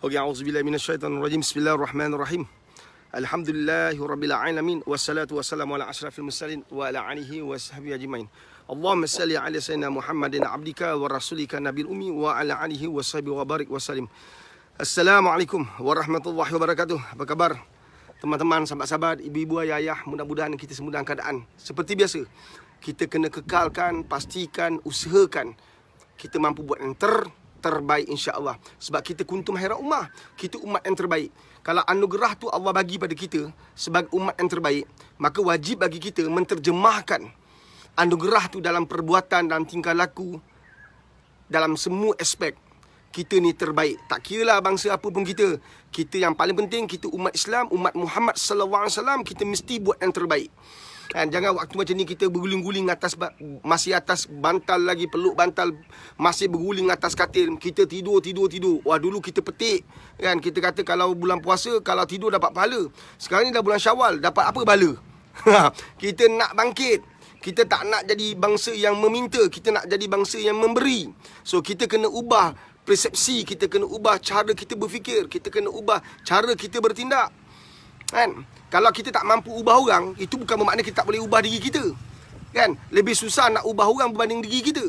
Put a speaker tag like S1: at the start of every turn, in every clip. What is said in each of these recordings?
S1: Okey, auzubillahi minasyaitonir rajim. Bismillahirrahmanirrahim. Alhamdulillahirabbil alamin wassalatu wassalamu ala asyrafil mursalin wa ala alihi washabbihi ajmain. Allahumma salli ala sayyidina Muhammadin abdika wa rasulika nabil ummi wa ala alihi washabbihi wa barik wasallim. Assalamualaikum warahmatullahi wabarakatuh. Apa khabar teman-teman, sahabat-sahabat, ibu-ibu, ayah-ayah? Mudah-mudahan kita semua dalam keadaan seperti biasa. Kita kena kekalkan, pastikan, usahakan kita mampu buat yang terbaik insya-Allah. Sebab kita kuntum khairat ummah, kita umat yang terbaik. Kalau anugerah tu Allah bagi pada kita sebagai umat yang terbaik, maka wajib bagi kita menterjemahkan anugerah tu dalam perbuatan, dalam tingkah laku, dalam semua aspek. Kita ni terbaik. Tak kiralah bangsa apa pun kita. Kita yang paling penting, kita umat Islam, umat Muhammad sallallahu alaihi wasallam, kita mesti buat yang terbaik. Kan, jangan waktu macam ni kita berguling-guling atas, masih atas bantal lagi, peluk bantal, masih berguling atas katil. Kita tidur. Wah, dulu kita petik. Kan, kita kata kalau bulan puasa, kalau tidur dapat pahala. Sekarang ni dah bulan Syawal, dapat apa bala? Kita nak bangkit. Kita tak nak jadi bangsa yang meminta, kita nak jadi bangsa yang memberi. So kita kena ubah persepsi, kita kena ubah cara kita berfikir, kita kena ubah cara kita bertindak. Kan? Kalau kita tak mampu ubah orang, itu bukan bermakna kita tak boleh ubah diri kita. Kan? Lebih susah nak ubah orang berbanding diri kita.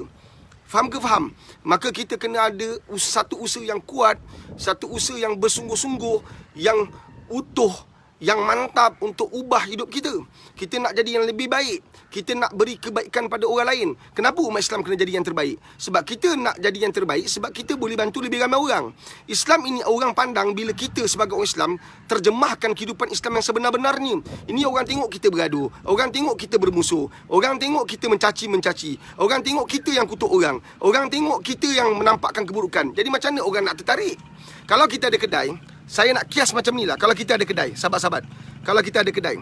S1: Faham ke faham? Maka kita kena ada satu usaha yang kuat, satu usaha yang bersungguh-sungguh, yang utuh, yang mantap untuk ubah hidup kita. Kita nak jadi yang lebih baik. Kita nak beri kebaikan pada orang lain. Kenapa umat Islam kena jadi yang terbaik? Sebab kita nak jadi yang terbaik, sebab kita boleh bantu lebih ramai orang. Islam ini orang pandang bila kita sebagai orang Islam terjemahkan kehidupan Islam yang sebenar-benarnya. Ini orang tengok kita bergaduh, orang tengok kita bermusuh, orang tengok kita mencaci-mencaci, orang tengok kita yang kutuk orang, orang tengok kita yang menampakkan keburukan. Jadi macam mana orang nak tertarik? Kalau kita ada kedai, saya nak kias macam ni lah. Kalau kita ada kedai, sahabat-sahabat, kalau kita ada kedai,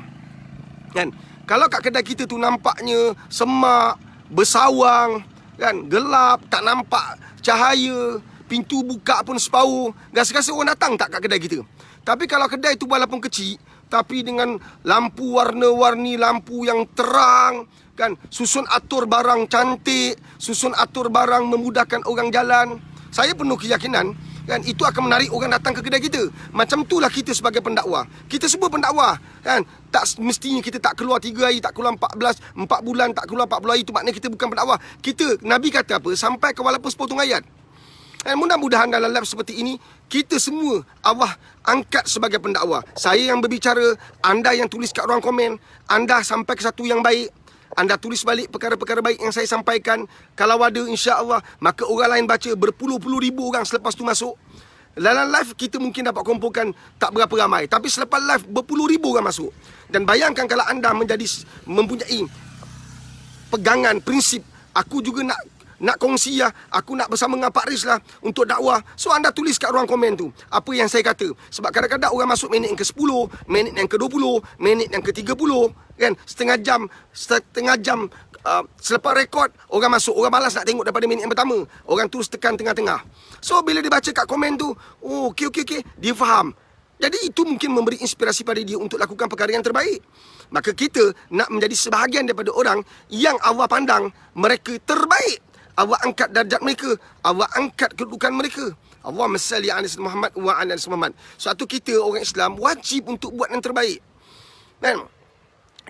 S1: kan, kalau kat kedai kita tu nampaknya semak, bersawang, kan, gelap, tak nampak cahaya, pintu buka pun separuh, rasa-rasa orang datang tak kat kedai kita. Tapi kalau kedai tu walaupun kecil, tapi dengan lampu warna-warni, lampu yang terang, kan, susun atur barang cantik, susun atur barang memudahkan orang jalan, saya penuh keyakinan, kan, itu akan menarik orang datang ke kedai kita. Macam itulah kita sebagai pendakwah. Kita semua pendakwah, kan. Tak mestinya kita tak keluar 3 hari, tak keluar 4 bulan, tak keluar 40 hari, itu maknanya kita bukan pendakwah. Kita, Nabi kata apa? Sampai ke walaupun sepotong ayat. Dan mudah-mudahan dalam live seperti ini, kita semua Allah angkat sebagai pendakwah. Saya yang berbicara, anda yang tulis kat ruang komen, anda sampai ke satu yang baik. Anda tulis balik perkara-perkara baik yang saya sampaikan. Kalau ada, insya-Allah, maka orang lain baca, berpuluh-puluh ribu orang selepas tu masuk. Dalam live kita mungkin dapat kumpulkan tak berapa ramai, tapi selepas live berpuluh ribu orang masuk. Dan bayangkan kalau anda mempunyai pegangan, prinsip, aku juga nak kongsi lah, aku nak bersama dengan Pak Riz lah untuk dakwah. So anda tulis kat ruang komen tu apa yang saya kata. Sebab kadang-kadang orang masuk minit yang ke-10, minit yang ke-20, minit yang ke-30, kan, setengah jam selepas rekod orang masuk. Orang malas nak tengok daripada minit yang pertama, orang terus tekan tengah-tengah. So bila dia baca kat komen tu, oh okey, dia faham. Jadi itu mungkin memberi inspirasi pada dia untuk lakukan perkara yang terbaik. Maka kita nak menjadi sebahagian daripada orang yang Allah pandang mereka terbaik. Allah angkat darjat mereka, Allah angkat kedudukan mereka. Allahumma salli ala sayyidina Muhammad wa ala ali Muhammad. Suatu kita orang Islam wajib untuk buat yang terbaik. Dan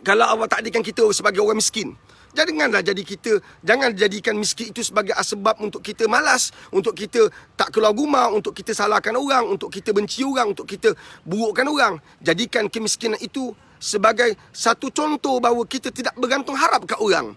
S1: kalau Allah takdirkan kita sebagai orang miskin, jangan jadikan miskin itu sebagai sebab untuk kita malas, untuk kita tak keluar rumah, untuk kita salahkan orang, untuk kita benci orang, untuk kita burukkan orang. Jadikan kemiskinan itu sebagai satu contoh bahawa kita tidak bergantung harap kat orang.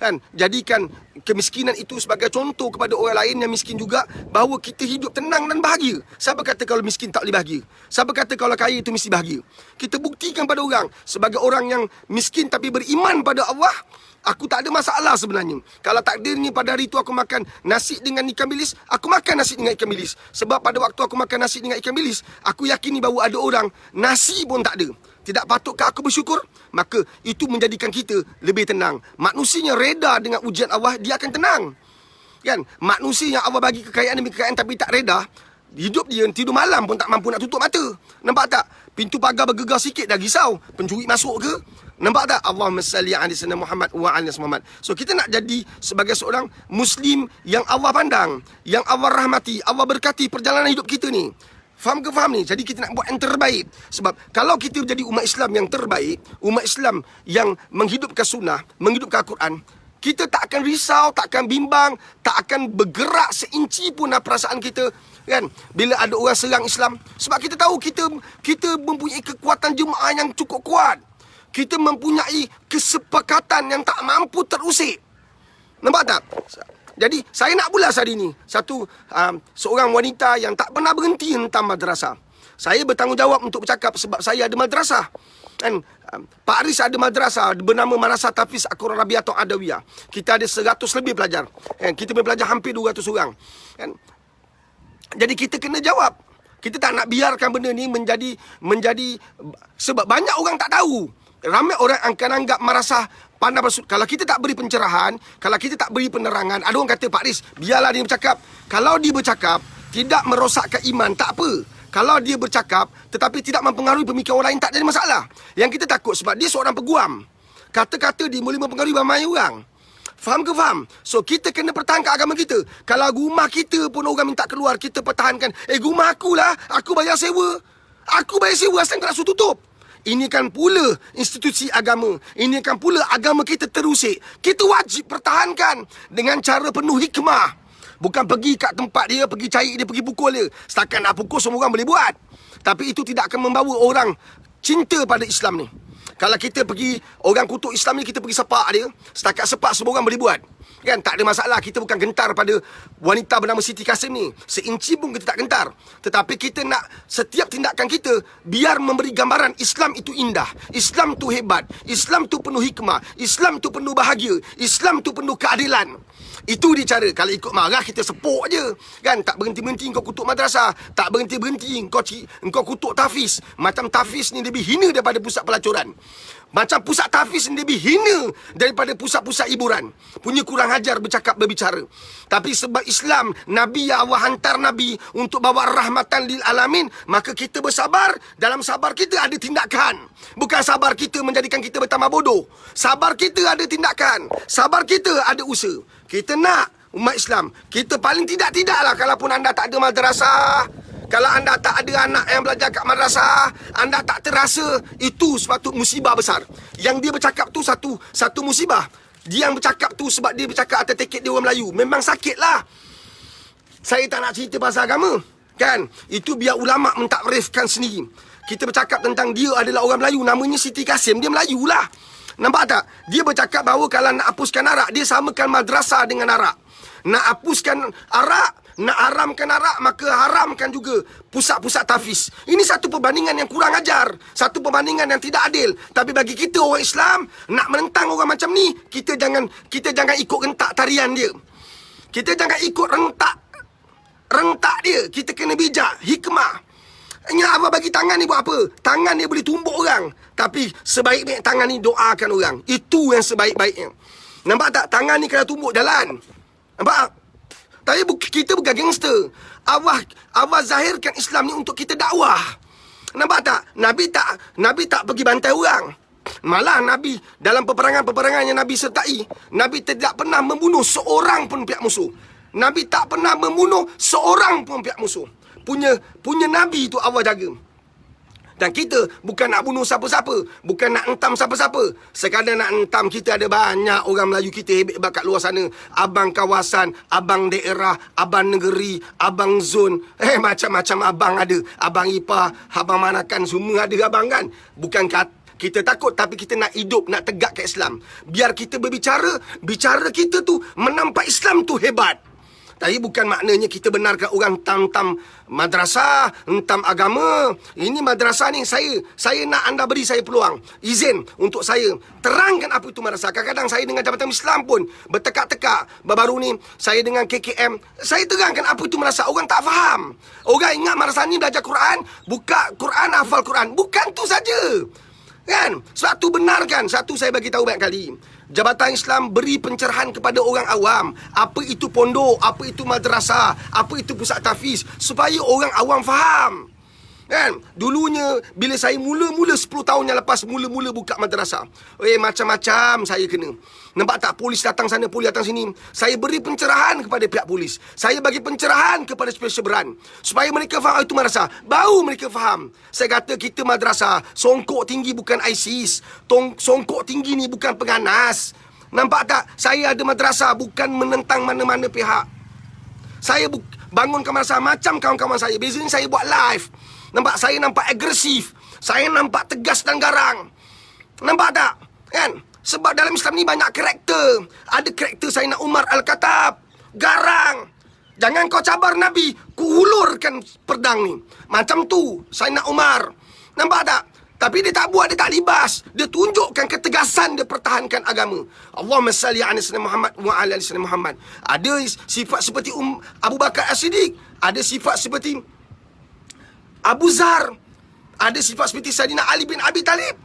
S1: Kan, jadikan kemiskinan itu sebagai contoh kepada orang lain yang miskin juga, bahawa kita hidup tenang dan bahagia. Siapa kata kalau miskin tak boleh bahagia? Siapa kata kalau kaya itu mesti bahagia? Kita buktikan pada orang, sebagai orang yang miskin tapi beriman pada Allah, aku tak ada masalah sebenarnya. Kalau takdirnya pada hari itu aku makan nasi dengan ikan bilis, aku makan nasi dengan ikan bilis. Sebab pada waktu aku makan nasi dengan ikan bilis, aku yakini bahawa ada orang nasi pun tak ada. Tidak patutkah aku bersyukur? Maka itu menjadikan kita lebih tenang. Manusia yang reda dengan ujian Allah, dia akan tenang. Kan? Manusia yang Allah bagi kekayaan demi kekayaan tapi tak reda, hidup dia tidur malam pun tak mampu nak tutup mata. Nampak tak? Pintu pagar bergegar sikit dah risau. Pencuri masuk ke? Nampak tak? Allahumma salli ala sayyidina Muhammad wa ala Muhammad. So kita nak jadi sebagai seorang Muslim yang Allah pandang, yang Allah rahmati, Allah berkati perjalanan hidup kita ni. Faham ke faham ni? Jadi kita nak buat yang terbaik. Sebab kalau kita jadi umat Islam yang terbaik, umat Islam yang menghidupkan sunnah, menghidupkan Al-Quran, kita tak akan risau, tak akan bimbang, tak akan bergerak seinci pun perasaan kita, kan, bila ada orang serang Islam. Sebab kita tahu kita mempunyai kekuatan jemaah yang cukup kuat. Kita mempunyai kesepakatan yang tak mampu terusik. Nampak tak? Jadi saya nak ulas hari ni seorang wanita yang tak pernah berhenti tentang madrasah. Saya bertanggungjawab untuk bercakap sebab saya ada madrasah. Kan, Pak Aris ada madrasah bernama Madrasah Tahfiz Al-Quran Rabiatul Adawiyah. Kita ada 100 lebih pelajar. Kan, kita punya pelajar hampir 200 orang. Kan? Jadi kita kena jawab. Kita tak nak biarkan benda ni menjadi sebab banyak orang tak tahu. Ramai orang akan anggap madrasah pandai bersud. Kalau kita tak beri pencerahan, kalau kita tak beri penerangan, ada orang kata, Pak Aris, biarlah dia bercakap. Kalau dia bercakap tidak merosakkan iman, tak apa. Kalau dia bercakap tetapi tidak mempengaruhi pemikiran orang lain, tak jadi masalah. Yang kita takut sebab dia seorang peguam. Kata-kata dia boleh mempengaruhi ramai orang. Faham ke faham? So kita kena pertahankan agama kita. Kalau rumah kita pun orang minta keluar, kita pertahankan. Rumah akulah, aku bayar sewa. Aku bayar sewa, asal kau nak suruh tutup. Ini kan pula institusi agama. Ini kan pula agama kita terusik. Kita wajib pertahankan dengan cara penuh hikmah. Bukan pergi kat tempat dia, pergi cari dia, pergi pukul dia. Setakat nak pukul semua orang boleh buat. Tapi itu tidak akan membawa orang cinta pada Islam ni. Kalau kita pergi, orang kutuk Islam ni, kita pergi sepak dia. Setakat sepak semua orang boleh buat. Kan, tak ada masalah. Kita bukan gentar pada wanita bernama Siti Kasim ni. Seinci pun kita tak gentar. Tetapi kita nak setiap tindakan kita biar memberi gambaran Islam itu indah. Islam tu hebat. Islam tu penuh hikmah. Islam tu penuh bahagia. Islam tu penuh keadilan. Itu dia cara. Kalau ikut marah, kita sepuk je. Kan, tak berhenti-berhenti kau kutuk madrasah. Tak berhenti-berhenti kau kutuk tahfiz. Macam tahfiz ni lebih hina daripada pusat pelacuran. Macam pusat tahfiz ni lebih hina daripada pusat-pusat hiburan. Punya kurang ajar berbicara. Tapi sebab Islam, Nabi yang Allah hantar Nabi untuk bawa rahmatan lil alamin, maka kita bersabar. Dalam sabar kita ada tindakan. Bukan sabar kita menjadikan kita bertambah bodoh. Sabar kita ada tindakan. Sabar kita ada usaha. Kita nak umat Islam, kita paling tidaklah kalaupun anda tak ada madrasah, kalau anda tak ada anak yang belajar kat madrasah, anda tak terasa, itu suatu musibah besar. Yang dia bercakap tu satu musibah. Dia yang bercakap tu sebab dia bercakap atas tiket dia orang Melayu. Memang sakitlah. Saya tak nak cerita pasal agama. Kan? Itu biar ulama' mentakrifkan sendiri. Kita bercakap tentang dia adalah orang Melayu. Namanya Siti Kasim. Dia Melayu lah. Nampak tak? Dia bercakap bahawa kalau nak hapuskan arak, dia samakan madrasah dengan arak. Nak hapuskan arak, nak haramkan arak, maka haramkan juga pusat-pusat tahfiz. Ini satu perbandingan yang kurang ajar. Satu perbandingan yang tidak adil. Tapi bagi kita orang Islam, nak menentang orang macam ni, kita jangan ikut rentak tarian dia. Kita jangan ikut rentak dia. Kita kena bijak, hikmah. Ingat abang bagi tangan ni buat apa? Tangan ni boleh tumbuk orang. Tapi sebaik-baik tangan ni doakan orang. Itu yang sebaik-baiknya. Nampak tak? Tangan ni kena tumbuk jalan. Nampak? Tapi kita bukan gangster. Allah zahirkan Islam ni untuk kita dakwah. Nampak tak? Nabi tak pergi bantai orang. Malah Nabi dalam peperangan-peperangan yang Nabi sertai, Nabi tidak pernah membunuh seorang pun pihak musuh. Nabi tak pernah membunuh seorang pun pihak musuh. Punya Nabi itu Allah jaga. Dan kita bukan nak bunuh siapa-siapa, bukan nak entam siapa-siapa. Sekadar nak entam, kita ada banyak orang Melayu kita hebat-hebat kat luar sana. Abang kawasan, abang daerah, abang negeri, abang zon. Macam-macam abang ada. Abang ipar, abang manakan, semua ada abang kan. Bukan kita takut, tapi kita nak hidup, nak tegak ke Islam. Biar kita berbicara, bicara kita tu menampak Islam tu hebat. Tapi bukan maknanya kita benarkan orang entam madrasah, entam agama. Ini madrasah ni, saya nak anda beri saya peluang, izin untuk saya terangkan apa itu madrasah. Kadang-kadang saya dengan Jabatan Islam pun bertekak-tekak. Baru ni saya dengan KKM, saya terangkan apa itu madrasah. Orang tak faham. Orang ingat madrasah ni belajar Quran, buka Quran, hafal Quran. Bukan tu saja. Kan? Sebab tu benarkan. Satu saya bagi tahu banyak kali. Jabatan Islam beri pencerahan kepada orang awam. Apa itu pondok, apa itu madrasah, apa itu pusat tahfiz, supaya orang awam faham. Kan? Dulunya bila saya mula-mula 10 tahun yang lepas mula-mula buka madrasah, macam-macam saya kena. Nampak tak? Polis datang sana, polis datang sini. Saya beri pencerahan kepada pihak polis. Saya bagi pencerahan kepada special brand supaya mereka faham itu madrasah. Baru mereka faham. Saya kata kita madrasah, songkok tinggi bukan ISIS. Songkok tinggi ni bukan penganas. Nampak tak? Saya ada madrasah bukan menentang mana-mana pihak. Saya bangunkan madrasah macam kawan-kawan saya. Bezanya saya buat live. Nampak saya nampak agresif. Saya nampak tegas dan garang. Nampak tak? Kan? Sebab dalam Islam ni banyak karakter. Ada karakter Sayyidina Umar Al-Khattab. Garang. Jangan kau cabar Nabi. Ku hulurkan pedang ni. Macam tu Sayyidina Umar. Nampak tak? Tapi dia tak buat, dia tak libas. Dia tunjukkan ketegasan dia pertahankan agama. Allahumma salli ala sayyidina Muhammad wa ala ali sayyidina Muhammad. Ada sifat seperti Abu Bakar As-Siddiq. Ada sifat seperti Abu Zar. Ada sifat seperti Sayyidina Ali bin Abi Talib.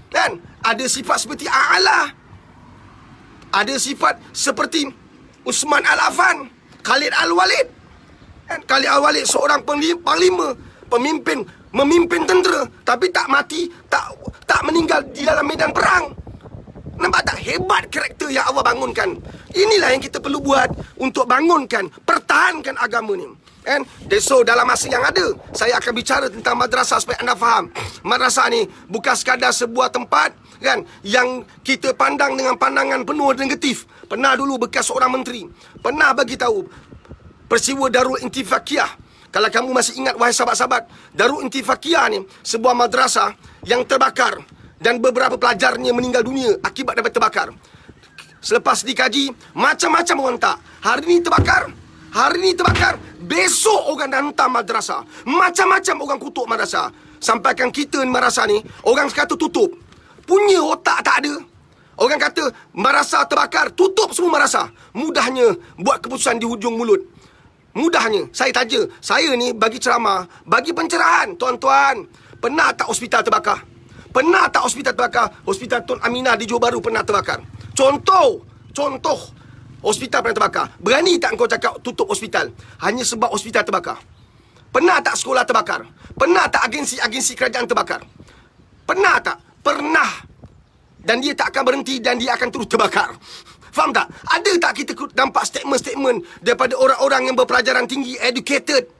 S1: Kan? Ada sifat seperti A'la. Ada sifat seperti Uthman Al-Affan, Khalid Al-Walid. Kan? Khalid Al-Walid seorang panglima, pemimpin, memimpin tentera, tapi tak mati, tak meninggal di dalam medan perang. Nampak tak? Hebat karakter yang Allah bangunkan. Inilah yang kita perlu buat untuk bangunkan, pertahankan agama ni. Kan? So dalam masa yang ada, saya akan bicara tentang madrasah supaya anda faham. Madrasah ni bukan sekadar sebuah tempat kan yang kita pandang dengan pandangan penuh negatif. Pernah dulu bekas seorang menteri pernah bagi tahu peristiwa Darul Intifaqiyah. Kalau kamu masih ingat wahai sahabat-sahabat, Darul Intifaqiyah ni sebuah madrasah yang terbakar dan beberapa pelajarnya meninggal dunia akibat daripada terbakar. Selepas dikaji, macam-macam orang tak. Hari ni terbakar, hari ni terbakar, besok orang hantar madrasah. Macam-macam orang kutuk madrasah. Sampaikan kita madrasah ni, orang kata tutup. Punya otak tak ada. Orang kata madrasah terbakar, tutup semua madrasah. Mudahnya buat keputusan di hujung mulut. Mudahnya, saya taja. Saya ni bagi ceramah, bagi pencerahan. Tuan-tuan, pernah tak hospital terbakar? Pernah tak hospital terbakar? Hospital Tun Aminah di Johor Bahru pernah terbakar. Contoh, hospital pernah terbakar. Berani tak kau cakap tutup hospital hanya sebab hospital terbakar? Pernah tak sekolah terbakar? Pernah tak agensi-agensi kerajaan terbakar? Pernah tak? Pernah. Dan dia tak akan berhenti dan dia akan terus terbakar. Faham tak? Ada tak kita nampak statement-statement daripada orang-orang yang berpelajaran tinggi, educated?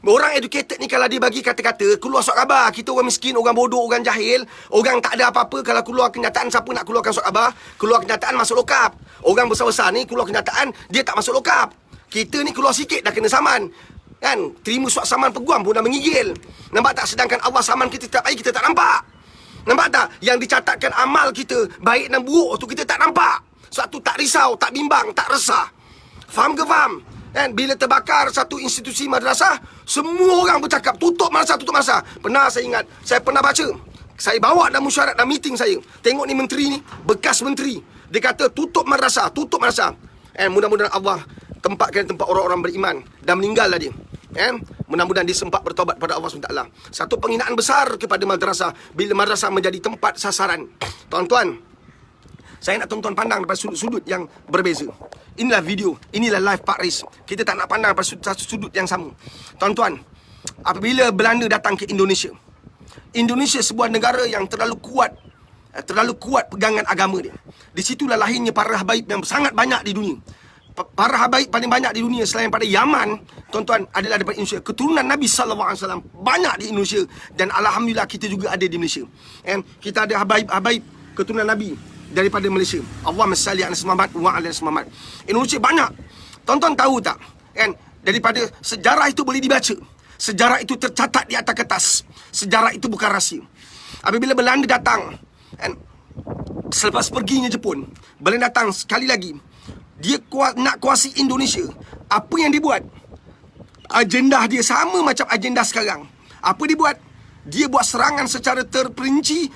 S1: Orang educated ni kalau dia bagi kata-kata, keluar surat khabar. Kita orang miskin, orang bodoh, orang jahil, orang tak ada apa-apa. Kalau keluar kenyataan, siapa nak keluarkan surat khabar? Keluar kenyataan masuk lokap. Orang besar-besar ni keluar kenyataan, dia tak masuk lokap. Kita ni keluar sikit dah kena saman. Kan? Terima surat saman peguam pun dah menggigil. Nampak tak? Sedangkan Allah saman kita setiap hari, kita tak nampak. Nampak tak? Yang dicatatkan amal kita, baik dan buruk tu kita tak nampak. Sebab tu tak risau, tak bimbang, tak resah. Faham ke faham? Kan? Bila terbakar satu institusi madrasah, semua orang bercakap tutup madrasah, tutup madrasah. Pernah saya ingat, saya pernah baca, saya bawa dalam mesyuarat, dalam meeting saya. Tengok ni menteri ni, bekas menteri. Dia kata tutup madrasah, tutup madrasah. Mudah-mudahan Allah tempatkan tempat orang-orang beriman. Dan meninggallah dia. Mudah-mudahan dia sempat bertaubat pada Allah SWT. Satu penghinaan besar kepada madrasah bila madrasah menjadi tempat sasaran. Tuan-tuan, saya nak tuan-tuan pandang daripada sudut-sudut yang berbeza. Inilah video, inilah live Pak Riz. Kita tak nak pandang daripada sudut yang sama. Tuan-tuan, apabila Belanda datang ke Indonesia, Indonesia sebuah negara yang terlalu kuat pegangan agama dia. Di situlah lahirnya para habaib yang sangat banyak di dunia. Para habaib paling banyak di dunia selain pada Yaman, tuan-tuan, adalah daripada Indonesia. Keturunan Nabi SAW banyak di Indonesia. Dan Alhamdulillah kita juga ada di Malaysia. Kita ada habaib keturunan Nabi daripada Malaysia. Allahumma salli ala Muhammad wa ala Muhammad. Indonesia banyak. Tuan-tuan tahu tak? Daripada sejarah itu boleh dibaca. Sejarah itu tercatat di atas kertas. Sejarah itu bukan rahsia. Apabila Belanda datang, selepas perginya Jepun, Belanda datang sekali lagi. Dia nak kuasai Indonesia. Apa yang dibuat? Agenda dia sama macam agenda sekarang. Apa dia buat? Dia buat serangan secara terperinci,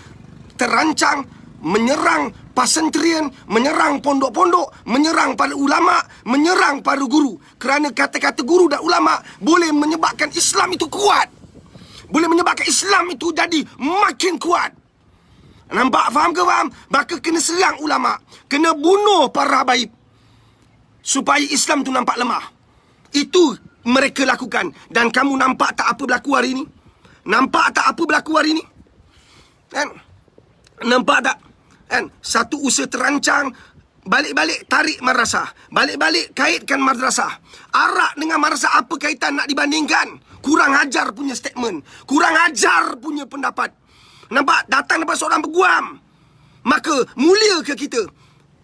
S1: terancang, menyerang pesantren, menyerang pondok-pondok, menyerang para ulama, menyerang para guru. Kerana kata-kata guru dan ulama boleh menyebabkan Islam itu kuat. Boleh menyebabkan Islam itu jadi makin kuat. Nampak? Faham ke faham? Maka kena serang ulama. Kena bunuh para habaib. Supaya Islam tu nampak lemah. Itu mereka lakukan. Dan kamu nampak tak apa berlaku hari ini? Nampak tak apa berlaku hari ni? Kan? Nampak tak? Kan? Satu usaha terancang, balik-balik tarik madrasah, balik-balik kaitkan madrasah. Arak dengan madrasah apa kaitan nak dibandingkan? Kurang ajar punya statement, kurang ajar punya pendapat. Nampak? Datang daripada seorang peguam. Maka mulia ke kita?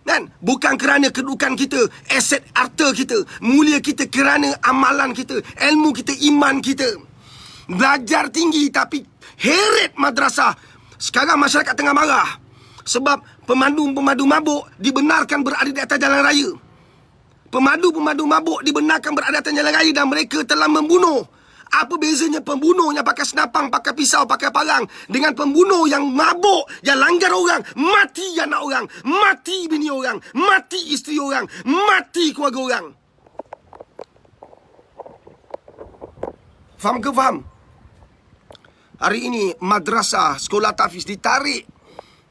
S1: Kan? Bukan kerana kedudukan kita, aset harta kita. Mulia kita kerana amalan kita, ilmu kita, iman kita. Belajar tinggi tapi heret madrasah. Sekarang masyarakat tengah marah sebab pemandu-pemandu mabuk dibenarkan berada di atas jalan raya. Pemandu-pemandu mabuk dibenarkan berada di atas jalan raya dan mereka telah membunuh. Apa bezanya pembunuh yang pakai senapang, pakai pisau, pakai parang dengan pembunuh yang mabuk, yang langgar orang, mati anak orang, mati bini orang, mati isteri orang, mati keluarga orang. Faham ke faham? Hari ini madrasah, sekolah tahfiz ditarik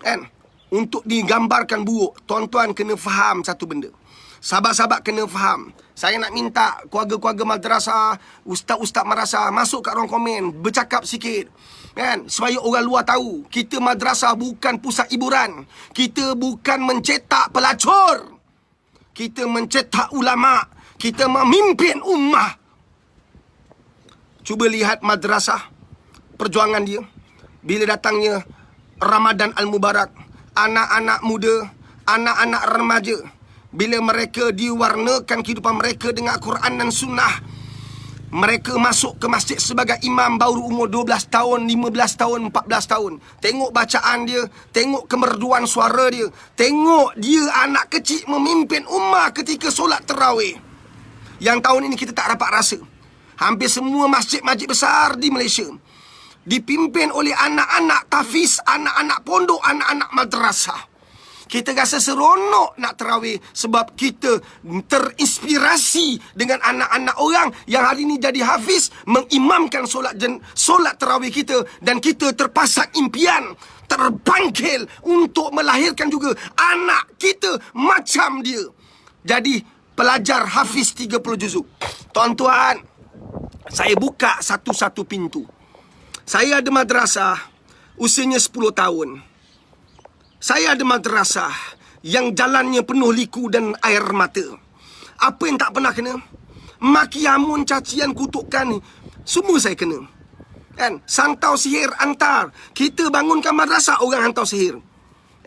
S1: kan, untuk digambarkan buruk. Tuan-tuan kena faham satu benda. Sahabat-sahabat kena faham. Saya nak minta keluarga-keluarga madrasah, ustaz-ustaz madrasah masuk kat ruang komen, bercakap sikit kan, supaya orang luar tahu kita madrasah bukan pusat hiburan. Kita bukan mencetak pelacur. Kita mencetak ulama. Kita memimpin ummah. Cuba lihat madrasah, perjuangan dia bila datangnya Ramadan Al-Mubarak. Anak-anak muda, anak-anak remaja, bila mereka diwarnakan kehidupan mereka dengan Quran dan Sunnah, mereka masuk ke masjid sebagai imam baru umur 12 tahun, 15 tahun, 14 tahun. Tengok bacaan dia, tengok kemerduan suara dia, tengok dia anak kecil memimpin ummah ketika solat tarawih. Yang tahun ini kita tak dapat rasa. Hampir semua masjid-masjid besar di Malaysia dipimpin oleh anak-anak tahfiz, anak-anak pondok, anak-anak madrasah. Kita rasa seronok nak tarawih sebab kita terinspirasi dengan anak-anak orang yang hari ini jadi hafiz, mengimamkan solat tarawih kita, dan kita terpasak impian, terbangkil untuk melahirkan juga anak kita macam dia. Jadi pelajar hafiz 30 juzuk. Tuan-tuan, saya buka satu-satu pintu. Saya ada madrasah usianya 10 tahun. Saya ada madrasah yang jalannya penuh liku dan air mata. Apa yang tak pernah kena? Maki hamun, cacian, kutukan, semua saya kena. Kan? Santau sihir antar. Kita bangunkan madrasah, orang hantar sihir.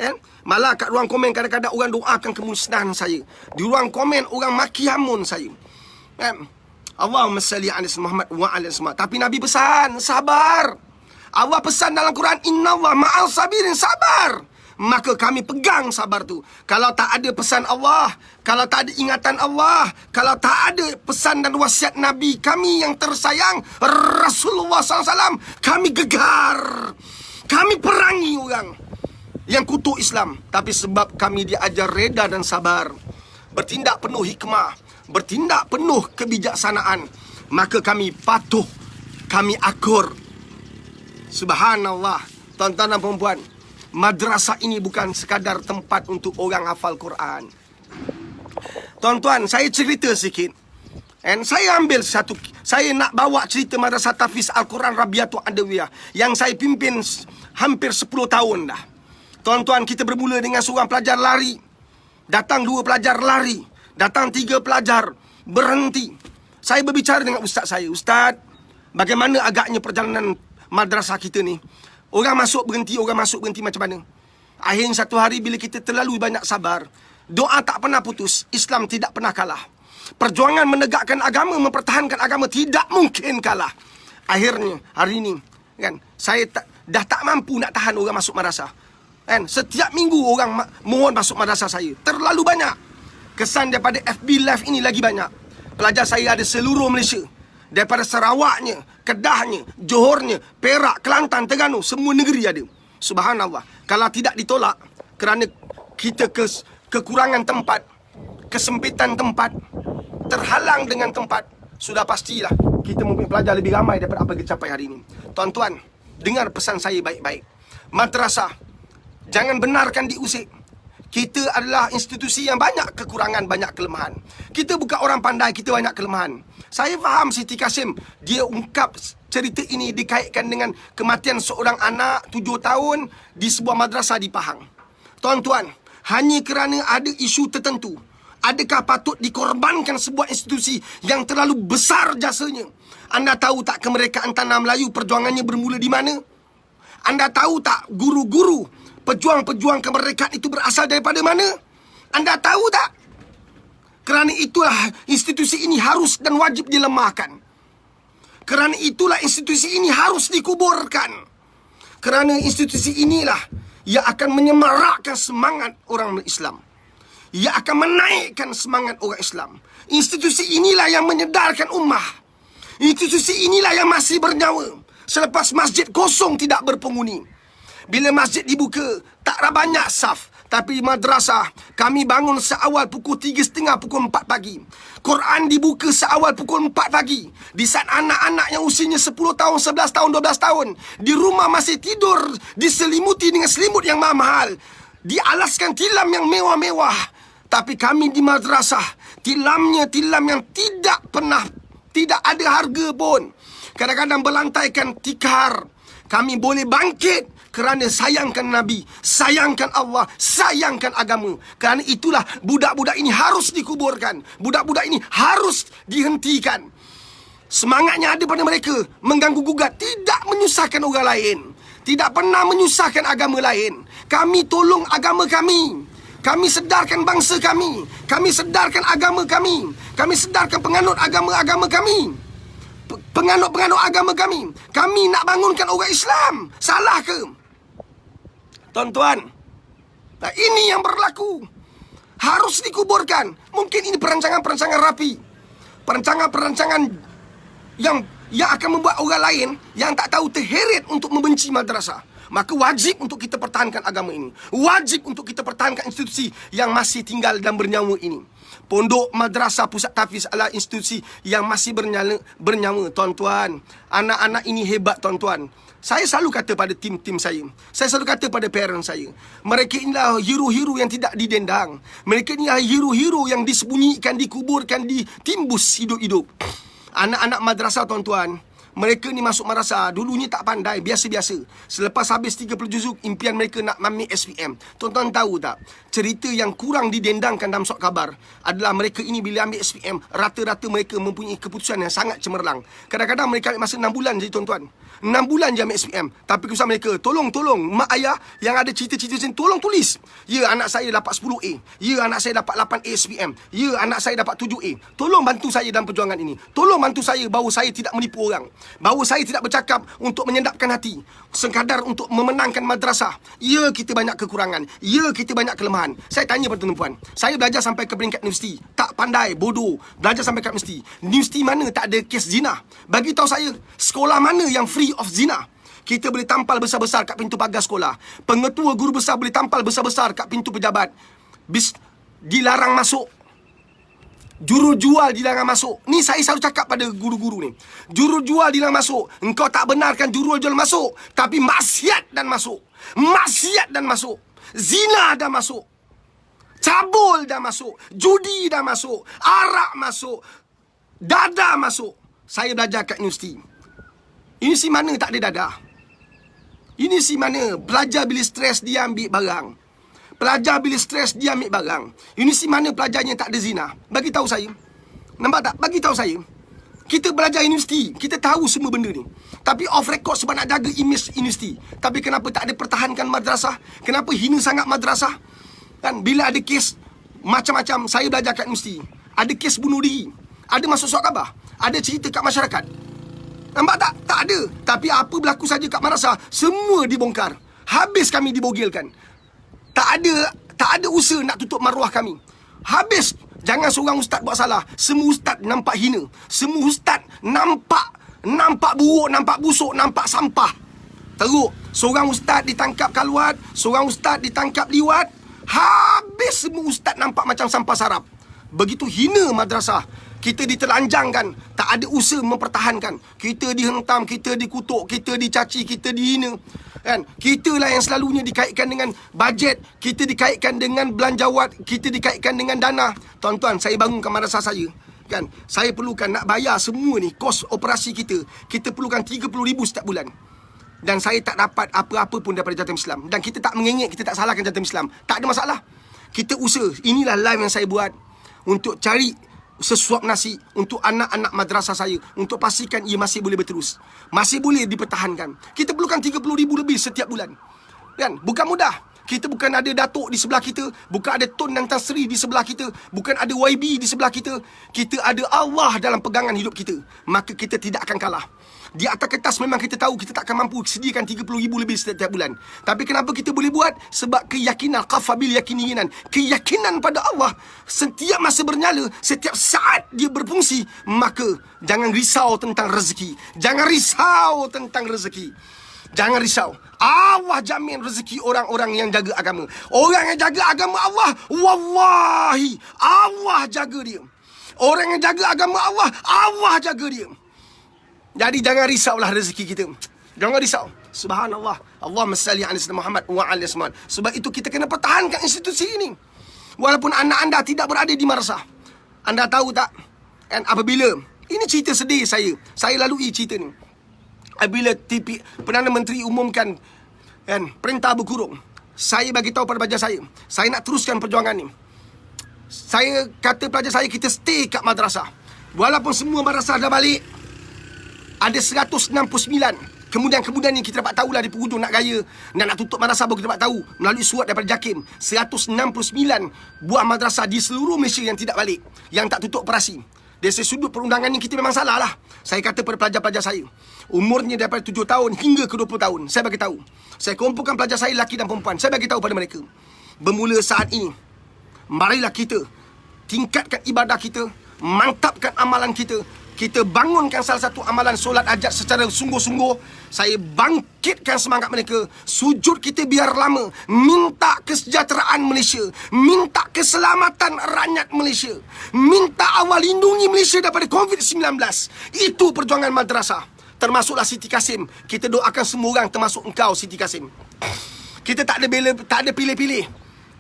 S1: Kan? Malah kat ruang komen kadang-kadang orang doakan kemusnahan saya. Di ruang komen orang maki hamun saya. Kan? Allahumma salli ala Muhammad wa ala Muhammad. Tapi Nabi pesan, sabar. Allah pesan dalam Quran, innallaha ma'al sabirin, sabar. Maka kami pegang sabar tu. Kalau tak ada pesan Allah, kalau tak ada ingatan Allah, kalau tak ada pesan dan wasiat Nabi kami yang tersayang, Rasulullah SAW, kami gegar. Kami perangi orang yang kutuk Islam. Tapi sebab kami diajar reda dan sabar, bertindak penuh hikmah, bertindak penuh kebijaksanaan, maka kami patuh, kami akur. Subhanallah. Tuan-tuan dan perempuan, madrasah ini bukan sekadar tempat untuk orang hafal Quran. Tuan-tuan, saya cerita sikit. And saya ambil satu, saya nak bawa cerita madrasah tahfiz Al-Quran Rabiatul Adawiyah yang saya pimpin hampir 10 tahun dah. Tuan-tuan, kita bermula dengan seorang pelajar lari. Datang 2 pelajar lari. Datang 3 pelajar, berhenti. Saya berbicara dengan ustaz saya. Ustaz, bagaimana agaknya perjalanan madrasah kita ni? Orang masuk berhenti, orang masuk berhenti, macam mana? Akhirnya satu hari bila kita terlalu banyak sabar, doa tak pernah putus, Islam tidak pernah kalah. Perjuangan menegakkan agama, mempertahankan agama tidak mungkin kalah. Akhirnya hari ini kan, saya dah tak mampu nak tahan orang masuk madrasah. Kan, setiap minggu orang mohon masuk madrasah saya. Terlalu banyak. Kesan daripada FB Live ini lagi banyak. Pelajar saya ada seluruh Malaysia. Daripada Sarawaknya, Kedahnya, Johornya, Perak, Kelantan, Terengganu, semua negeri ada. Subhanallah. Kalau tidak ditolak kerana kita kekurangan tempat, kesempitan tempat, terhalang dengan tempat, sudah pastilah kita mempunyai pelajar lebih ramai daripada apa kita capai hari ini. Tuan-tuan, dengar pesan saya baik-baik. Madrasah, jangan benarkan diusik. Kita adalah institusi yang banyak kekurangan, banyak kelemahan. Kita bukan orang pandai, kita banyak kelemahan. Saya faham Siti Kasim, dia ungkap cerita ini dikaitkan dengan kematian seorang anak 7 tahun di sebuah madrasah di Pahang. Tuan-tuan, hanya kerana ada isu tertentu, adakah patut dikorbankan sebuah institusi yang terlalu besar jasanya? Anda tahu tak kemerdekaan tanah Melayu perjuangannya bermula di mana? Anda tahu tak guru-guru pejuang-pejuang kemerdekaan itu berasal daripada mana? Anda tahu tak? Kerana itulah institusi ini harus dan wajib dilemahkan. Kerana itulah institusi ini harus dikuburkan. Kerana institusi inilah yang akan menyemarakkan semangat orang Islam. Ia akan menaikkan semangat orang Islam. Institusi inilah yang menyedarkan ummah. Institusi inilah yang masih bernyawa selepas masjid kosong tidak berpenghuni. Bila masjid dibuka, tak banyak saf. Tapi madrasah, kami bangun seawal pukul 3.30, pukul 4 pagi. Quran dibuka seawal pukul 4 pagi. Di saat anak-anak yang usianya 10 tahun, 11 tahun, 12 tahun, di rumah masih tidur, diselimuti dengan selimut yang mahal-mahal, dialaskan tilam yang mewah-mewah. Tapi kami di madrasah, tilamnya tilam yang tidak ada harga pun. Kadang-kadang berlantaikan tikar. Kami boleh bangkit kerana sayangkan Nabi, sayangkan Allah, sayangkan agama. Kerana itulah budak-budak ini harus dikuburkan. Budak-budak ini harus dihentikan. Semangatnya ada pada mereka, mengganggu-gugat, tidak menyusahkan orang lain, tidak pernah menyusahkan agama lain. Kami tolong agama kami. Kami sedarkan bangsa kami. Kami sedarkan agama kami. Kami sedarkan penganut agama-agama kami. Penganut-penganut agama kami. Kami nak bangunkan orang Islam. Salah ke? Tuan-tuan, nah ini yang berlaku. Harus dikuburkan. Mungkin ini perancangan-perancangan rapi. Perancangan-perancangan yang akan membuat orang lain yang tak tahu terheret untuk membenci madrasah. Maka wajib untuk kita pertahankan agama ini. Wajib untuk kita pertahankan institusi yang masih tinggal dan bernyawa ini. Pondok Madrasah Pusat Tahfiz adalah institusi yang masih bernyawa, tuan-tuan. Anak-anak ini hebat, tuan-tuan. Saya selalu kata pada tim-tim saya selalu kata pada parent saya, mereka inilah hero-hero yang tidak didendang. Mereka inilah hero-hero yang disembunyikan, dikuburkan, ditimbus hidup-hidup. Anak-anak madrasah, tuan-tuan, mereka ni masuk madrasah, dulunya tak pandai, biasa-biasa. Selepas habis 30 juzuk, impian mereka nak ambil SPM. Tuan-tuan tahu tak, cerita yang kurang didendangkan dalam surat khabar adalah mereka ini bila ambil SPM, rata-rata mereka mempunyai keputusan yang sangat cemerlang. Kadang-kadang mereka ambil masa 6 bulan je, tuan-tuan. 6 bulan je ambil SPM. Tapi keputusan mereka, tolong, mak ayah yang ada cerita-cerita macam tolong tulis. Ya, anak saya dapat 10A. Ya, anak saya dapat 8A SPM. Ya, anak saya dapat 7A. Tolong bantu saya dalam perjuangan ini. Tolong bantu saya bahawa saya tidak menipu orang. Bahawa saya tidak bercakap untuk menyendapkan hati, sekadar untuk memenangkan madrasah. Ya, kita banyak kekurangan. Ya, kita banyak kelemahan. Saya tanya pada tuan-tuan, saya belajar sampai ke peringkat universiti, tak pandai, bodoh. Belajar sampai ke universiti. Universiti mana tak ada kes zina? Bagi tahu saya, sekolah mana yang free of zina? Kita boleh tampal besar-besar kat pintu pagar sekolah. Pengetua guru besar boleh tampal besar-besar kat pintu pejabat. Dilarang masuk. Jurujual dilarang masuk. Ni saya selalu cakap pada guru-guru ni. Jurujual dilarang masuk. Engkau tak benarkan jurujual masuk, tapi maksiat dan masuk. Maksiat dan masuk. Zina dah masuk. Cabul dah masuk. Judi dah masuk. Arak masuk. Dadah masuk. Saya belajar kat universiti. Universiti mana tak ada dadah? Universiti mana pelajar bila stres dia ambil barang? Pelajar bila stres dia ambil barang. Universiti mana pelajarnya tak ada zina? Bagi tahu saya. Nampak tak? Bagi tahu saya. Kita belajar universiti, kita tahu semua benda ni. Tapi off record sebab nak jaga image universiti. Tapi kenapa tak ada pertahankan madrasah? Kenapa hina sangat madrasah? Kan bila ada kes macam-macam, saya belajar kat universiti. Ada kes bunuh diri. Ada masuk surat khabar. Ada cerita kat masyarakat. Nampak tak? Tak ada. Tapi apa berlaku saja kat madrasah, semua dibongkar. Habis kami dibogilkan. Tak ada usaha nak tutup maruah kami. Habis. Jangan seorang ustaz buat salah, semua ustaz nampak hina. Semua ustaz nampak buruk, nampak busuk, nampak sampah. Teruk. Seorang ustaz ditangkap kaluat, seorang ustaz ditangkap liwat. Habis semua ustaz nampak macam sampah sarap. Begitu hina madrasah. Kita ditelanjangkan, tak ada usaha mempertahankan. Kita dihentam, kita dikutuk, kita dicaci, kita dihina. Kan? Kita lah yang selalunya dikaitkan dengan bajet, kita dikaitkan dengan belanjawat, kita dikaitkan dengan dana. Tuan-tuan, saya bangunkan madrasah saya. Kan? Saya perlukan nak bayar semua ni, kos operasi kita. Kita perlukan 30,000 setiap bulan. Dan saya tak dapat apa-apa pun daripada Jantan Islam. Dan kita tak mengengek, kita tak salahkan Jantan Islam. Tak ada masalah. Kita usaha. Inilah live yang saya buat untuk cari sesuap nasi untuk anak-anak madrasah saya, untuk pastikan ia masih boleh berterus, masih boleh dipertahankan. Kita perlukan 30,000 lebih setiap bulan. Kan? Bukan mudah. Kita bukan ada Datuk di sebelah kita, bukan ada Tun dan Tan Sri di sebelah kita, bukan ada YB di sebelah kita. Kita ada Allah dalam pegangan hidup kita. Maka kita tidak akan kalah. Di atas kertas memang kita tahu kita tak akan mampu sediakan 30,000 lebih setiap bulan. Tapi kenapa kita boleh buat? Sebab keyakinan, qafabil yakininan. Keyakinan pada Allah setiap masa bernyala, setiap saat dia berfungsi. Maka jangan risau tentang rezeki. Jangan risau tentang rezeki. Jangan risau. Allah jamin rezeki orang-orang yang jaga agama. Orang yang jaga agama Allah, wallahi, Allah jaga dia. Orang yang jaga agama Allah, Allah jaga dia. Jadi jangan risaulah rezeki kita. Jangan risau. Subhanallah. Allahumma salli ala sayyidina Muhammad wa ala Muhammad. Sebab itu kita kena pertahankan institusi ini. Walaupun anak anda tidak berada di madrasah. Anda tahu tak? Kan apabila, ini cerita sedih saya lalui cerita ni. Apabila Perdana Menteri umumkan kan perintah berkurung, saya bagi tahu pada pelajar saya nak teruskan perjuangan ni. Saya kata pelajar saya, kita stay kat madrasah. Walaupun semua madrasah dah balik, ada 169 kemudian ni kita dapat tahulah di penghujung nak raya, nak tutup madrasah baru kita dapat tahu melalui surat daripada JAKIM. 169 buah madrasah di seluruh Malaysia yang tidak balik, yang tak tutup operasi. Dari sudut perundangan ni kita memang salah lah. Saya kata pada pelajar-pelajar saya, umurnya daripada 7 tahun hingga ke 20 tahun, saya bagi tahu. Saya kumpulkan pelajar saya lelaki dan perempuan. Saya bagi tahu pada mereka, bermula saat ini, marilah kita tingkatkan ibadah kita, mantapkan amalan kita. Kita bangunkan salah satu amalan solat hajat secara sungguh-sungguh. Saya bangkitkan semangat mereka. Sujud kita biar lama. Minta kesejahteraan Malaysia. Minta keselamatan rakyat Malaysia. Minta Allah lindungi Malaysia daripada COVID-19. Itu perjuangan madrasah. Termasuklah Siti Kasim. Kita doakan semua orang, termasuk engkau Siti Kasim. Kita tak ada pilih-pilih.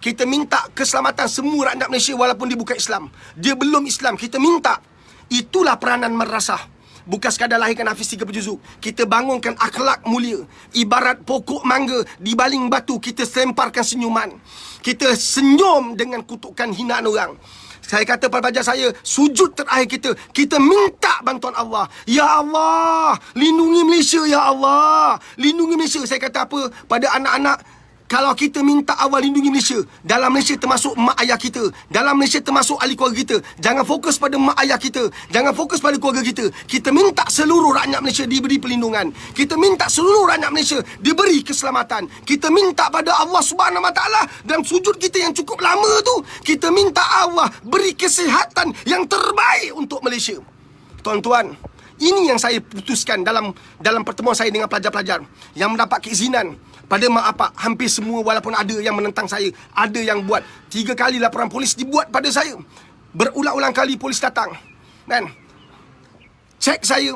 S1: Kita minta keselamatan semua rakyat Malaysia walaupun dia bukan Islam. Dia belum Islam. Kita minta. Itulah peranan madrasah. Bukan sekadar lahirkan Hafiz 30 juzuk. Kita bangunkan akhlak mulia. Ibarat pokok mangga di baling batu, kita selemparkan senyuman. Kita senyum dengan kutukan hinaan orang. Saya kata pada pelajar saya, sujud terakhir kita minta bantuan Allah. Ya Allah, lindungi Malaysia, ya Allah. Lindungi Malaysia. Saya kata apa pada anak-anak? Kalau kita minta Allah lindungi Malaysia, dalam Malaysia termasuk mak ayah kita, dalam Malaysia termasuk ahli keluarga kita. Jangan fokus pada mak ayah kita, jangan fokus pada keluarga kita. Kita minta seluruh rakyat Malaysia diberi perlindungan. Kita minta seluruh rakyat Malaysia diberi keselamatan. Kita minta pada Allah Subhanahu Wa Taala dalam sujud kita yang cukup lama tu, kita minta Allah beri kesihatan yang terbaik untuk Malaysia. Tuan-tuan, ini yang saya putuskan dalam pertemuan saya dengan pelajar-pelajar yang mendapat keizinan. Pada mak bapak, hampir semua walaupun ada yang menentang saya, ada yang buat. 3 kali laporan polis dibuat pada saya. Berulang-ulang kali polis datang. Dan cek saya.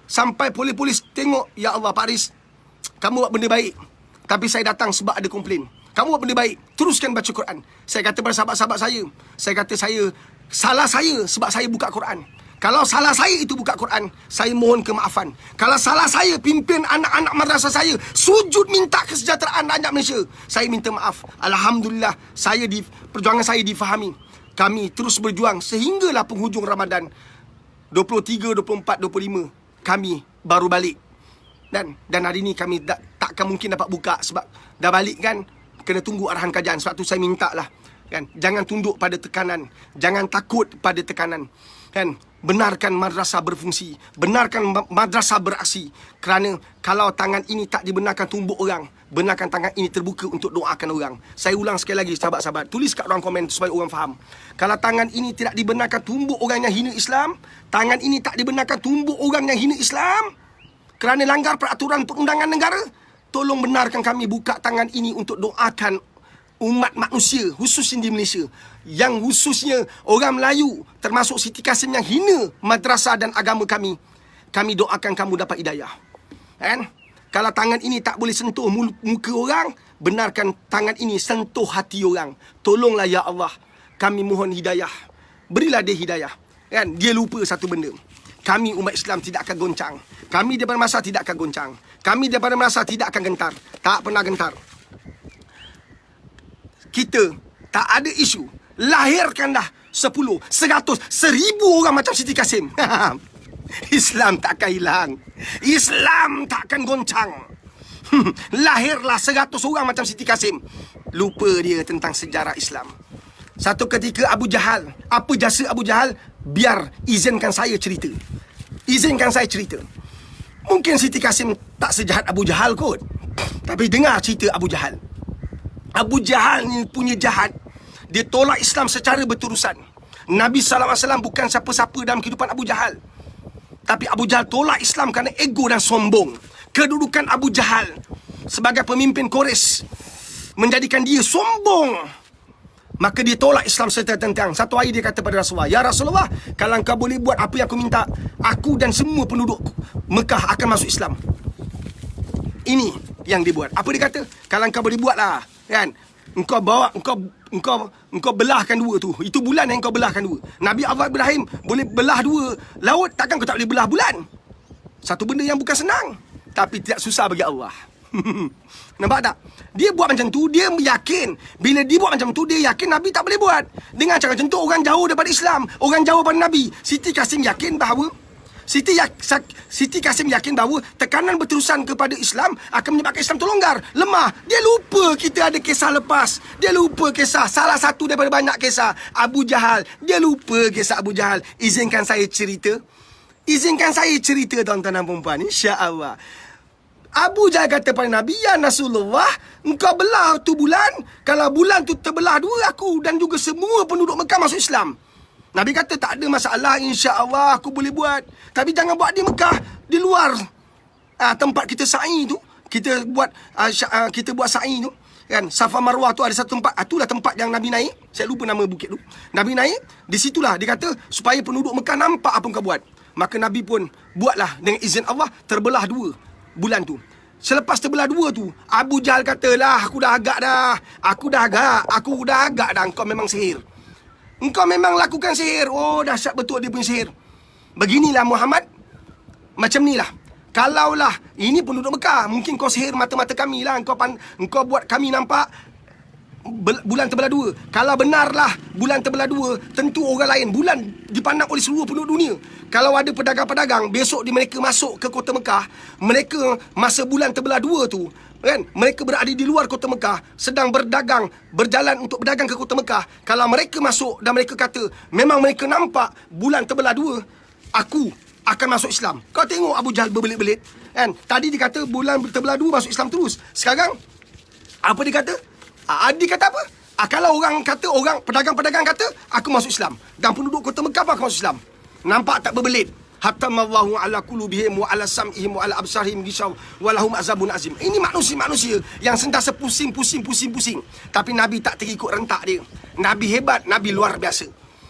S1: Sampai polis-polis tengok, ya Allah Pak Haris, kamu buat benda baik. Tapi saya datang sebab ada komplain. Kamu buat benda baik, teruskan baca Quran. Saya kata pada sahabat-sahabat saya kata salah saya sebab saya buka Quran. Kalau salah saya itu buka Quran, saya mohon kemaafan. Kalau salah saya pimpin anak-anak madrasah saya sujud minta kesejahteraan rakyat Malaysia, saya minta maaf. Alhamdulillah, perjuangan saya difahami. Kami terus berjuang sehinggalah penghujung Ramadan 23, 24, 25 kami baru balik. Dan hari ini kami takkan mungkin dapat buka sebab dah balik kan, kena tunggu arahan kajian. Sebab tu saya minta lah kan, jangan tunduk pada tekanan, jangan takut pada tekanan kan. Benarkan madrasah berfungsi, benarkan madrasah beraksi. Kerana kalau tangan ini tak dibenarkan tumbuk orang, benarkan tangan ini terbuka untuk doakan orang. Saya ulang sekali lagi sahabat-sahabat, tulis kat ruang komen supaya orang faham. Kalau tangan ini tidak dibenarkan tumbuk orang yang hina Islam, tangan ini tak dibenarkan tumbuk orang yang hina Islam kerana langgar peraturan perundangan negara, tolong benarkan kami buka tangan ini untuk doakan umat manusia, khususnya di Malaysia, yang khususnya orang Melayu, termasuk Siti Kasim yang hina madrasah dan agama kami doakan kamu dapat hidayah. Kan? Kalau tangan ini tak boleh sentuh muka orang, benarkan tangan ini sentuh hati orang. Tolonglah ya Allah, kami mohon hidayah. Berilah dia hidayah. Kan? Dia lupa satu benda. Kami umat Islam tidak akan goncang. Kami daripada masa tidak akan goncang. Kami daripada masa tidak akan gentar. Tak pernah gentar. Kita tak ada isu. Lahirkanlah 10, 100, 1000 orang macam Siti Kasim. Islam tak akan hilang. Islam tak akan goncang. Lahirlah 100 orang macam Siti Kasim. Lupa dia tentang sejarah Islam. Satu ketika Abu Jahal, apa jasa Abu Jahal? Biar izinkan saya cerita. Izinkan saya cerita. Mungkin Siti Kasim tak sejahat Abu Jahal kot. Tapi dengar cerita Abu Jahal. Abu Jahal ni punya jahat. Dia tolak Islam secara berterusan. Nabi SAW bukan siapa-siapa dalam kehidupan Abu Jahal. Tapi Abu Jahal tolak Islam kerana ego dan sombong. Kedudukan Abu Jahal sebagai pemimpin Quraisy menjadikan dia sombong. Maka dia tolak Islam serta tentang. Satu hari dia kata pada Rasulullah, "Ya Rasulullah, kalau engkau boleh buat apa yang aku minta, aku dan semua penduduk Mekah akan masuk Islam." Ini yang dia buat. Apa dia kata? Kalau engkau boleh buatlah, kan? Engkau bawa, engkau belahkan dua tu. Itu bulan yang engkau belahkan dua. Nabi Allah Ibrahim boleh belah dua laut, takkan kau tak boleh belah bulan? Satu benda yang bukan senang, tapi tidak susah bagi Allah. Nampak tak? Dia buat macam tu, dia yakin. Bila dia buat macam tu, dia yakin Nabi tak boleh buat. Dengan cara macam tu, orang jauh daripada Islam, orang jauh daripada Nabi. Siti Kasim yakin bahawa Siti Kasim yakin bahawa tekanan berterusan kepada Islam akan menyebabkan Islam terlonggar, lemah. Dia lupa kita ada kisah lepas. Dia lupa kisah, salah satu daripada banyak kisah Abu Jahal. Dia lupa kisah Abu Jahal. Izinkan saya cerita. Izinkan saya cerita, tuan-tuan dan puan-puan. InsyaAllah. Abu Jahal kata pada Nabi, "Ya Rasulullah, engkau belah tu bulan. Kalau bulan tu terbelah dua, aku dan juga semua penduduk Mekah masuk Islam." Nabi kata, "Tak ada masalah, insya-Allah aku boleh buat. Tapi jangan buat di Mekah, di luar tempat kita sa'i tu. Kita buat sa'i tu, kan? Safa Marwah tu ada satu tempat. Itulah tempat yang Nabi naik. Saya lupa nama bukit tu. Nabi naik, di situlah dia kata supaya penduduk Mekah nampak apa kau buat. Maka Nabi pun buatlah dengan izin Allah, terbelah dua bulan tu. Selepas terbelah dua tu, Abu Jahal katalah, aku dah agak dah. Aku dah agak dah. Engkau memang sihir. Engkau memang lakukan sihir. Oh, dahsyat betul dia punya sihir. Beginilah Muhammad. Macam ni lah. Kalaulah ini penduduk Mekah, mungkin kau sihir mata-mata kami lah. Engkau buat kami nampak bulan terbelah dua. Kalau benarlah bulan terbelah dua, tentu orang lain. Bulan dipandang oleh seluruh penduduk dunia. Kalau ada pedagang-pedagang, besok mereka masuk ke kota Mekah, mereka masa bulan terbelah dua tu, kan, mereka berada di luar kota Mekah, sedang berdagang, berjalan untuk berdagang ke kota Mekah. Kalau mereka masuk dan mereka kata memang mereka nampak bulan terbelah dua, aku akan masuk Islam. Kau tengok Abu Jahal berbelit-belit, kan? Tadi dia kata bulan terbelah dua masuk Islam terus. Sekarang apa dia kata? Dia kata apa? Kalau orang kata, orang pedagang-pedagang kata aku masuk Islam, dan penduduk kota Mekah pun aku masuk Islam. Nampak tak berbelit? Hatamallahu ala qulubihim wa ala sam'ihim wa ala absarihim gishaw wa lahum azabun azim. Ini manusia-manusia yang sentiasa pusing. Tapi Nabi tak terikut rentak dia. Nabi hebat, Nabi luar biasa.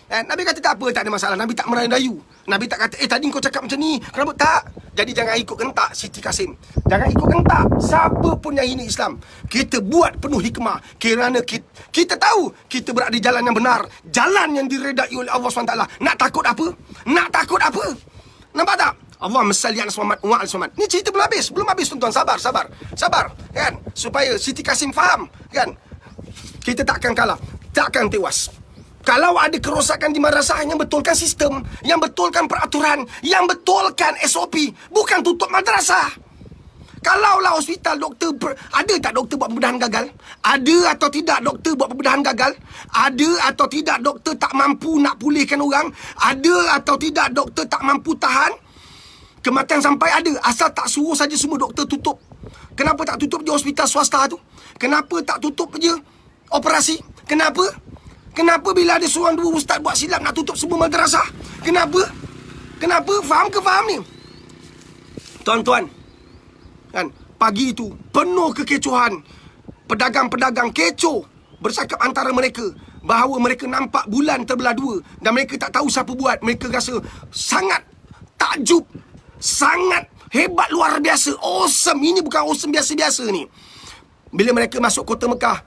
S1: Nabi kata tak apa, tak ada masalah. Nabi tak merayu-rayu. Nabi tak kata, tadi kau cakap macam ni, kenapa tak? Jadi jangan ikut rentak Siti Kasim. Jangan ikut rentak siapa pun yang hina Islam. Kita buat penuh hikmah. Kerana kita tahu kita berada di jalan yang benar. Jalan yang diredai oleh Allah SWT. Nak takut apa? Nak takut apa? Nampak tak? Allahumma salli ala Muhammad wa ala Muhammad. Ni cerita belum habis. Belum habis, tuan-tuan. Sabar. Kan? Supaya Siti Kasim faham. Kan? Kita takkan kalah. Takkan tewas. Kalau ada kerosakan di madrasah, yang betulkan sistem, yang betulkan peraturan, yang betulkan SOP, bukan tutup madrasah. Kalaulah hospital doktor ada tak doktor buat pembedahan gagal? Ada atau tidak doktor buat pembedahan gagal? Ada atau tidak doktor tak mampu nak pulihkan orang? Ada atau tidak doktor tak mampu tahan kematian sampai? Ada. Asal tak suruh saja semua doktor tutup. Kenapa tak tutup je hospital swasta tu? Kenapa tak tutup je operasi? Kenapa bila ada seorang dua ustaz buat silap nak tutup semua madrasah? Kenapa? Faham ke faham ni? Tuan-tuan, kan, pagi itu penuh kekecohan. Pedagang-pedagang kecoh. bercakap antara mereka bahawa mereka nampak bulan terbelah dua dan mereka tak tahu siapa buat. Mereka rasa sangat takjub, sangat hebat, luar biasa, awesome. Ini bukan awesome biasa-biasa ni. Bila mereka masuk kota Mekah,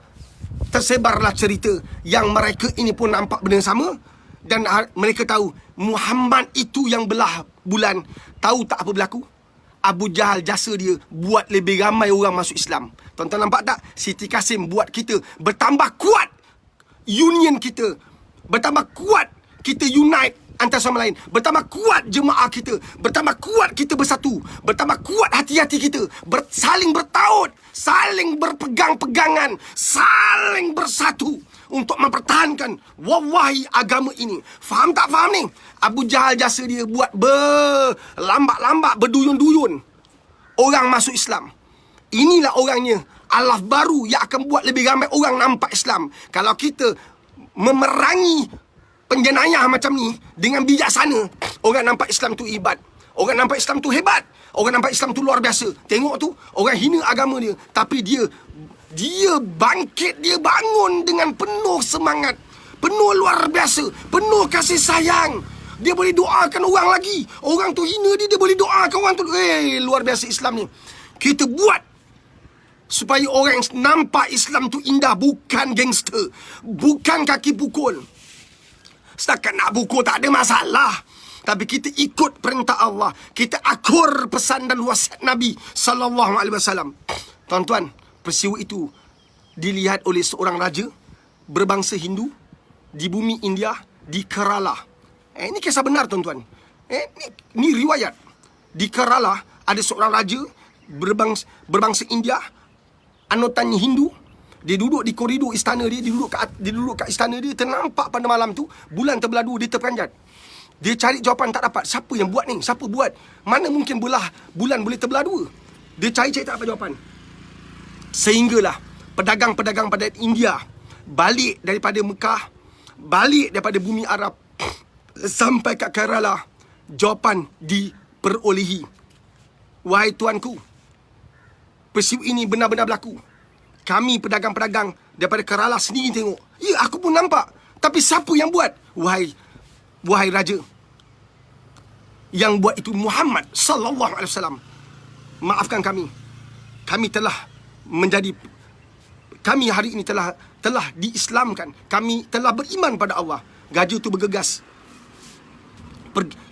S1: tersebarlah cerita yang mereka ini pun nampak benda sama. Dan mereka tahu Muhammad itu yang belah bulan. Tahu tak apa berlaku? Abu Jahal jasa dia buat lebih ramai orang masuk Islam. Tuan-tuan nampak tak? Siti Kasim buat kita bertambah kuat union kita, bertambah kuat kita unite antara sama lain, bertambah kuat jemaah kita, bertambah kuat kita bersatu, bertambah kuat hati-hati kita, saling bertaut, saling berpegang-pegangan, saling bersatu untuk mempertahankan wallahi agama ini. Faham tak faham ni? Abu Jahal jasa dia buat berlambat-lambat, berduyun-duyun orang masuk Islam. Inilah orangnya, alaf baru yang akan buat lebih ramai orang nampak Islam. Kalau kita memerangi penjenayah macam ni dengan bijaksana, orang nampak Islam tu hebat, orang nampak Islam tu hebat, orang nampak Islam tu luar biasa. Tengok tu, orang hina agama dia, tapi dia bangkit, dia bangun dengan penuh semangat, penuh luar biasa, penuh kasih sayang. Dia boleh doakan orang lagi. Orang tu hina dia boleh doakan orang tu. Luar biasa Islam ni. Kita buat supaya orang nampak Islam tu indah, bukan gangster, bukan kaki pukul. Setakat nak pukul tak ada masalah, tapi kita ikut perintah Allah, kita akur pesan dan wasiat Nabi sallallahu alaihi wasallam. Tuan-tuan, peristiwa itu dilihat oleh seorang raja berbangsa Hindu di bumi India, di Kerala. Ini kisah benar, tuan-tuan. Ini riwayat. Di Kerala ada seorang raja berbangsa India, anutannya Hindu. Dia duduk di koridor istana dia, dia duduk kat istana dia, ternampak pada malam tu bulan terbelah dua, dia terperanjat. Dia cari jawapan tak dapat. Siapa yang buat ni? Siapa buat? Mana mungkin bulan boleh terbelah dua? Dia cari-cari tak dapat jawapan. Sehinggalah pedagang-pedagang pada India balik daripada Mekah, balik daripada bumi Arab, sampai kat Kerala, jawapan diperolehi. Wahai tuanku, peristiwa ini benar-benar berlaku. Kami pedagang-pedagang daripada Kerala sendiri tengok. Ya, aku pun nampak. Tapi siapa yang buat? Wahai raja, yang buat itu Muhammad sallallahu alaihi wasallam. Maafkan kami. Kami hari ini telah diislamkan. Kami telah beriman pada Allah. Raja tu bergegas.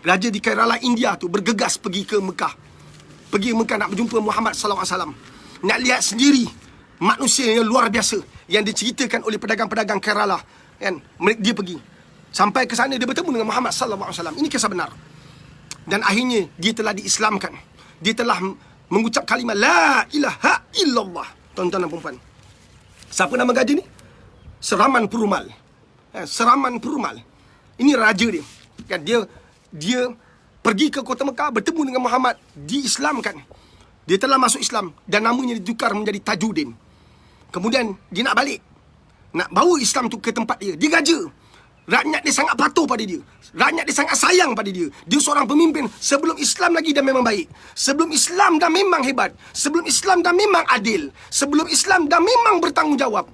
S1: Raja di Kerala India tu bergegas pergi ke Mekah. Pergi Mekah nak berjumpa Muhammad sallallahu alaihi wasallam. Nak lihat sendiri manusia yang luar biasa yang diceritakan oleh pedagang-pedagang Kerala, kan? Dia pergi sampai ke sana, dia bertemu dengan Muhammad sallallahu alaihi wasallam. Ini kisah benar. Dan akhirnya dia telah diislamkan. Dia telah mengucap kalimah la ilaha illallah. Tuan-tuan dan puan-puan, siapa nama raja ni? Seraman Perumal. Seraman Perumal. Ini raja dia. Kan, dia pergi ke kota Mekah, bertemu dengan Muhammad, diislamkan. Dia telah masuk Islam dan namanya ditukar menjadi Tajuddin. Kemudian dia nak balik, nak bawa Islam tu ke tempat dia. Dia raja. Rakyat dia sangat patuh pada dia. Rakyat dia sangat sayang pada dia. Dia seorang pemimpin. Sebelum Islam lagi dah memang baik. Sebelum Islam dah memang hebat. Sebelum Islam dah memang adil. Sebelum Islam dah memang bertanggungjawab.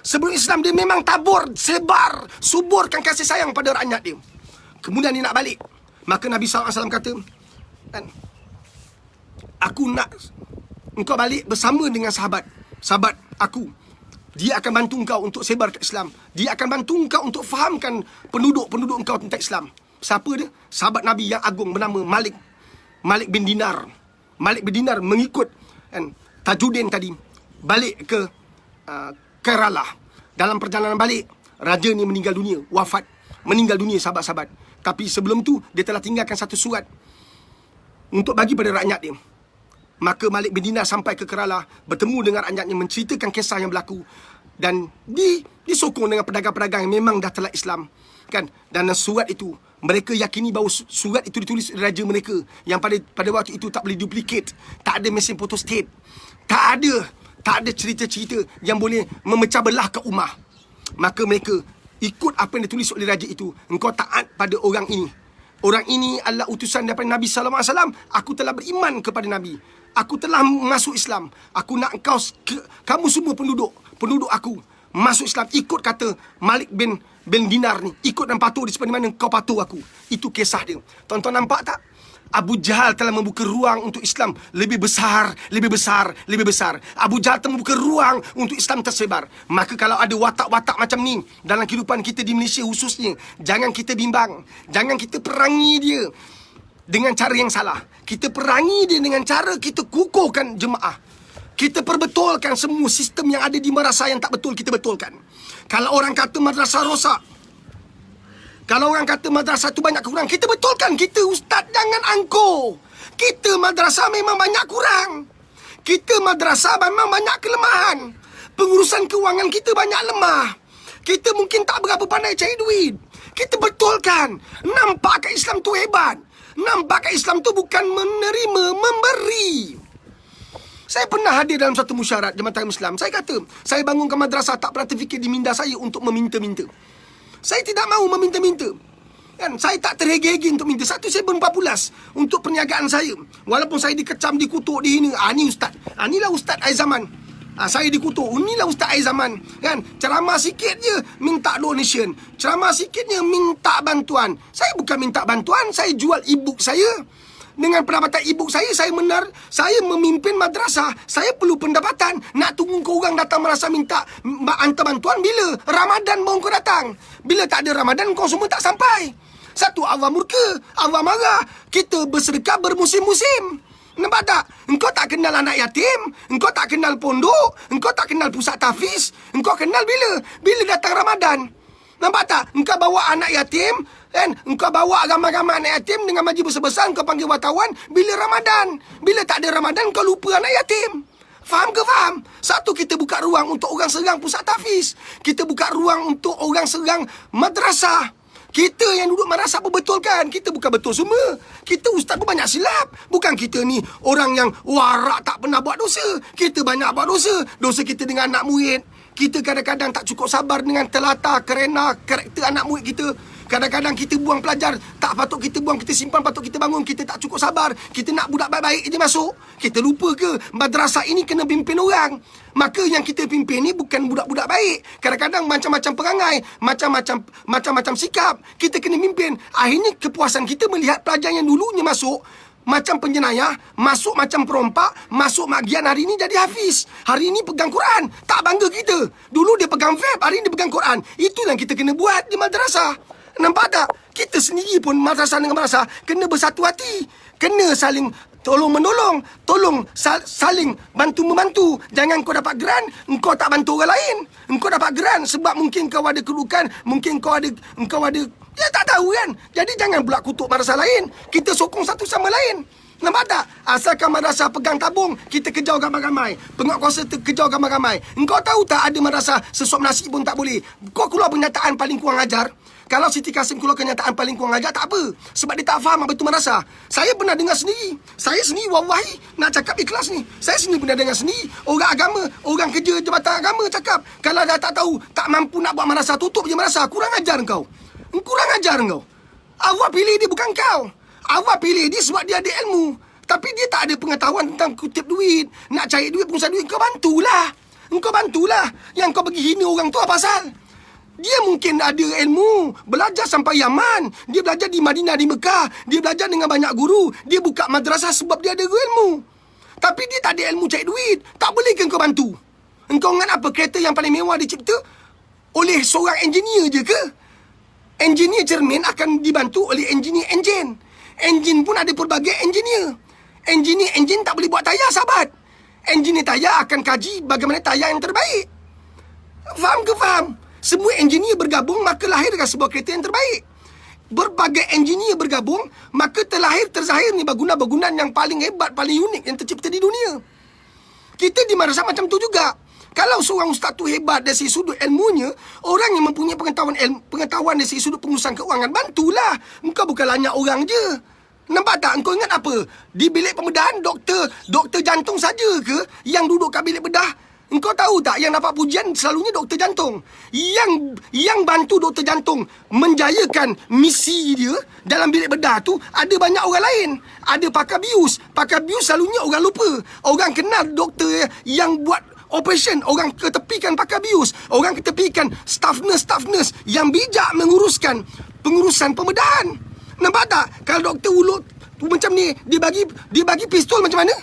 S1: Sebelum Islam dia memang tabur, sebar, suburkan kasih sayang pada rakyat dia. Kemudian dia nak balik. Maka Nabi SAW kata, aku nak engkau balik bersama dengan sahabat aku. Dia akan bantu engkau untuk sebar ke Islam. Dia akan bantu engkau untuk fahamkan penduduk-penduduk engkau tentang Islam. Siapa dia? Sahabat Nabi yang agung bernama Malik bin Dinar. Malik bin Dinar mengikut Tajuddin tadi balik ke Kerala. Dalam perjalanan balik, raja ni meninggal dunia, wafat. Meninggal dunia, sahabat-sahabat. Tapi sebelum tu, dia telah tinggalkan satu surat untuk bagi pada rakyat dia. Maka Malik bin Dinar sampai ke Kerala, bertemu dengan rakyatnya, menceritakan kisah yang berlaku. Dan disokong dengan pedagang-pedagang yang memang dah telah Islam, kan? Dan surat itu, mereka yakini bahawa surat itu ditulis oleh raja mereka, yang pada waktu itu tak boleh duplicate, tak ada mesin photostat, tak ada cerita-cerita yang boleh memecah belah ke ummah. Maka mereka ikut apa yang ditulis oleh raja itu. Engkau taat pada orang ini. Orang ini adalah utusan daripada Nabi sallallahu alaihi wasallam. Aku telah beriman kepada Nabi. Aku telah masuk Islam. Aku nak kamu semua penduduk aku, masuk Islam ikut kata Malik bin Dinar ni, ikut dan patuh di seperti mana kau patuh aku. Itu kisah dia. Tuan-tuan nampak tak? Abu Jahal telah membuka ruang untuk Islam lebih besar, lebih besar, lebih besar. Abu Jahal telah membuka ruang untuk Islam tersebar. Maka kalau ada watak-watak macam ni dalam kehidupan kita di Malaysia khususnya, jangan kita bimbang. Jangan kita perangi dia dengan cara yang salah. Kita perangi dia dengan cara kita kukuhkan jemaah. Kita perbetulkan semua sistem yang ada di madrasah yang tak betul, kita betulkan. Kalau orang kata madrasah rosak, kalau orang kata madrasah tu banyak kurang, kita betulkan. Kita ustaz jangan angkuh. Kita madrasah memang banyak kurang. Kita madrasah memang banyak kelemahan. Pengurusan kewangan kita banyak lemah. Kita mungkin tak berapa pandai cari duit. Kita betulkan. Nampak kat Islam tu hebat. Nampak kat Islam tu bukan menerima, memberi. Saya pernah hadir dalam satu musyarat Jemaah Islam. Saya kata, saya bangunkan madrasah, tak pernah terfikir di minda saya untuk meminta-minta. Saya tidak mahu meminta-minta. Kan, saya tak terhege-hege untuk minta. Satu, saya berempat-pulas untuk perniagaan saya. Walaupun saya dikecam, dikutuk, dihina. Ni ustaz. Inilah ustaz akhir zaman. Saya dikutuk. Inilah ustaz akhir zaman. Kan, ceramah sikit je minta donation. Ceramah sikitnya minta bantuan. Saya bukan minta bantuan, saya jual e-book saya. Dengan pendapatan e-book saya memimpin madrasah. Saya perlu pendapatan. Nak tunggu kau orang datang madrasah minta hantar bantuan bila? Ramadan baru kau datang. Bila tak ada Ramadan, kau semua tak sampai. Satu, Allah murka, Allah marah. Kita bersedekah bermusim-musim. Nampak tak? Engkau tak kenal anak yatim, engkau tak kenal pondok, engkau tak kenal pusat tahfiz. Engkau kenal bila? Bila datang Ramadan. Nampak tak? Engkau bawa anak yatim, kan? Engkau bawa ramai-ramai anak yatim dengan majlis besar-besar, engkau panggil wartawan bila Ramadan. Bila tak ada Ramadan, kau lupa anak yatim. Faham ke faham? Satu, kita buka ruang untuk orang serang pusat tahfiz. Kita buka ruang untuk orang serang madrasah. Kita yang duduk madrasah pun betulkan. Kita bukan betul semua. Kita ustaz pun banyak silap. Bukan kita ni orang yang warak tak pernah buat dosa. Kita banyak buat dosa. Dosa kita dengan anak murid. Kita kadang-kadang tak cukup sabar dengan telatar, kerana karakter anak murid kita. Kadang-kadang kita buang pelajar, tak patut kita buang, kita simpan, patut kita bangun. Kita tak cukup sabar. Kita nak budak baik-baik je masuk. Kita lupa ke madrasah ini kena pimpin orang. Maka yang kita pimpin ni bukan budak-budak baik. Kadang-kadang macam-macam perangai, macam-macam sikap. Kita kena pimpin. Akhirnya kepuasan kita melihat pelajar yang dulunya masuk macam penjenayah, masuk macam perompak, masuk magian, hari ini jadi hafiz. Hari ini pegang Quran. Tak bangga kita. Dulu dia pegang vape, hari ini dia pegang Quran. Itulah yang kita kena buat di madrasah. Nampak tak? Kita sendiri pun madrasah dengan madrasah kena bersatu hati. Kena saling tolong-menolong. Tolong saling bantu-membantu. Jangan kau dapat geran, engkau tak bantu orang lain. Engkau dapat geran sebab mungkin kau ada kedudukan, mungkin kau ada ya tak tahu kan. Jadi jangan pula kutuk madrasah lain. Kita sokong satu sama lain. Nampak tak? Asalkan madrasah pegang tabung, kita kejar ramai-ramai. Penguatkuasa kejar ramai-ramai. Engkau tahu tak ada madrasah sesuap nasi pun tak boleh. Kau keluar pernyataan paling kurang ajar. Kalau Siti Kasim keluar kenyataan paling kurang ajar, tak apa. Sebab dia tak faham apa itu madrasah. Saya pernah dengar sendiri. Saya sendiri, wallahi, nak cakap ikhlas ni. Saya sendiri pernah dengar sendiri. Orang agama, orang kerja jabatan agama cakap, kalau dah tak tahu, tak mampu nak buat madrasah, tutup je madrasah. Kurang ajar kau. Kurang ajar kau. Allah pilih dia bukan kau. Allah pilih dia sebab dia ada ilmu. Tapi dia tak ada pengetahuan tentang kutip duit. Nak cari duit, pengusaha duit, kau bantulah. Engkau bantulah. Yang kau pergi hina orang tu apa pasal? Dia mungkin ada ilmu, belajar sampai Yaman. Dia belajar di Madinah, di Mekah. Dia belajar dengan banyak guru. Dia buka madrasah sebab dia ada ilmu. Tapi dia tak ada ilmu cari duit. Tak boleh ke kau bantu? Engkau ingat apa kereta yang paling mewah dicipta oleh seorang engineer je ke? Engineer cermin akan dibantu oleh engineer enjin. Enjin pun ada pelbagai engineer. Engineer enjin tak boleh buat tayar, sahabat. Engineer tayar akan kaji bagaimana tayar yang terbaik. Faham ke faham? Semua engineer bergabung, maka lahirkan sebuah kereta yang terbaik. Berbagai engineer bergabung, maka terzahir ni bangunan-bangunan yang paling hebat, paling unik yang tercipta di dunia. Kita di madrasah macam tu juga. Kalau seorang ustaz tu hebat dari segi sudut ilmunya, orang yang mempunyai pengetahuan dari segi sudut pengurusan keuangan, bantulah. Engkau bukan lanyak orang je. Nampak tak? Engkau ingat apa? Di bilik pembedahan, doktor jantung saja ke yang duduk kat bilik bedah? Engkau tahu tak yang dapat pujian selalunya doktor jantung. Yang bantu doktor jantung menjayakan misi dia dalam bilik bedah tu ada banyak orang lain. Ada pakar bius. Pakar bius selalunya orang lupa. Orang kenal doktor yang buat operation, orang ketepikan pakai abuse, orang ketepikan staff nurse yang bijak menguruskan pengurusan pembedahan. Nampak tak? Kalau doktor ulut macam ni, dia bagi pistol macam mana?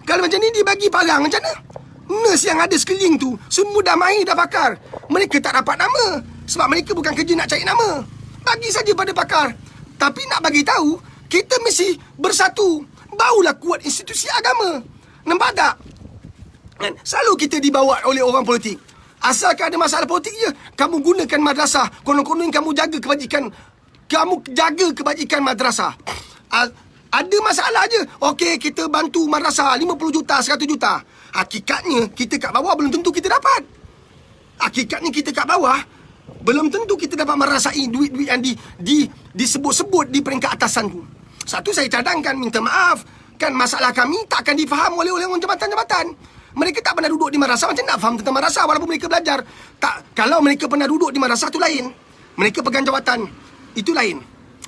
S1: Kalau macam ni dia bagi parang macam mana? Nurse yang ada sekeliling tu semua dah mahir, dah pakar. Mereka tak dapat nama sebab mereka bukan kerja nak cari nama. Bagi saja pada pakar. Tapi nak bagi tahu, kita mesti bersatu, barulah kuat institusi agama. Nampak tak? Kan? Selalu kita dibawa oleh orang politik. Asalkan ada masalah politik je, kamu gunakan madrasah. Konon-konon kamu jaga kebajikan madrasah. Ada masalah je, okey, kita bantu madrasah 50 juta, 100 juta. Hakikatnya kita kat bawah belum tentu kita dapat. Hakikatnya kita kat bawah belum tentu kita dapat merasai duit-duit yang disebut-sebut di peringkat atasan tu. Satu, saya cadangkan, minta maaf. Kan masalah kami takkan difaham oleh orang jabatan-jabatan. Mereka tak pernah duduk di madrasah, macam nak faham tentang madrasah walaupun mereka belajar. Tak, kalau mereka pernah duduk di madrasah tu lain. Mereka pegang jawatan, itu lain.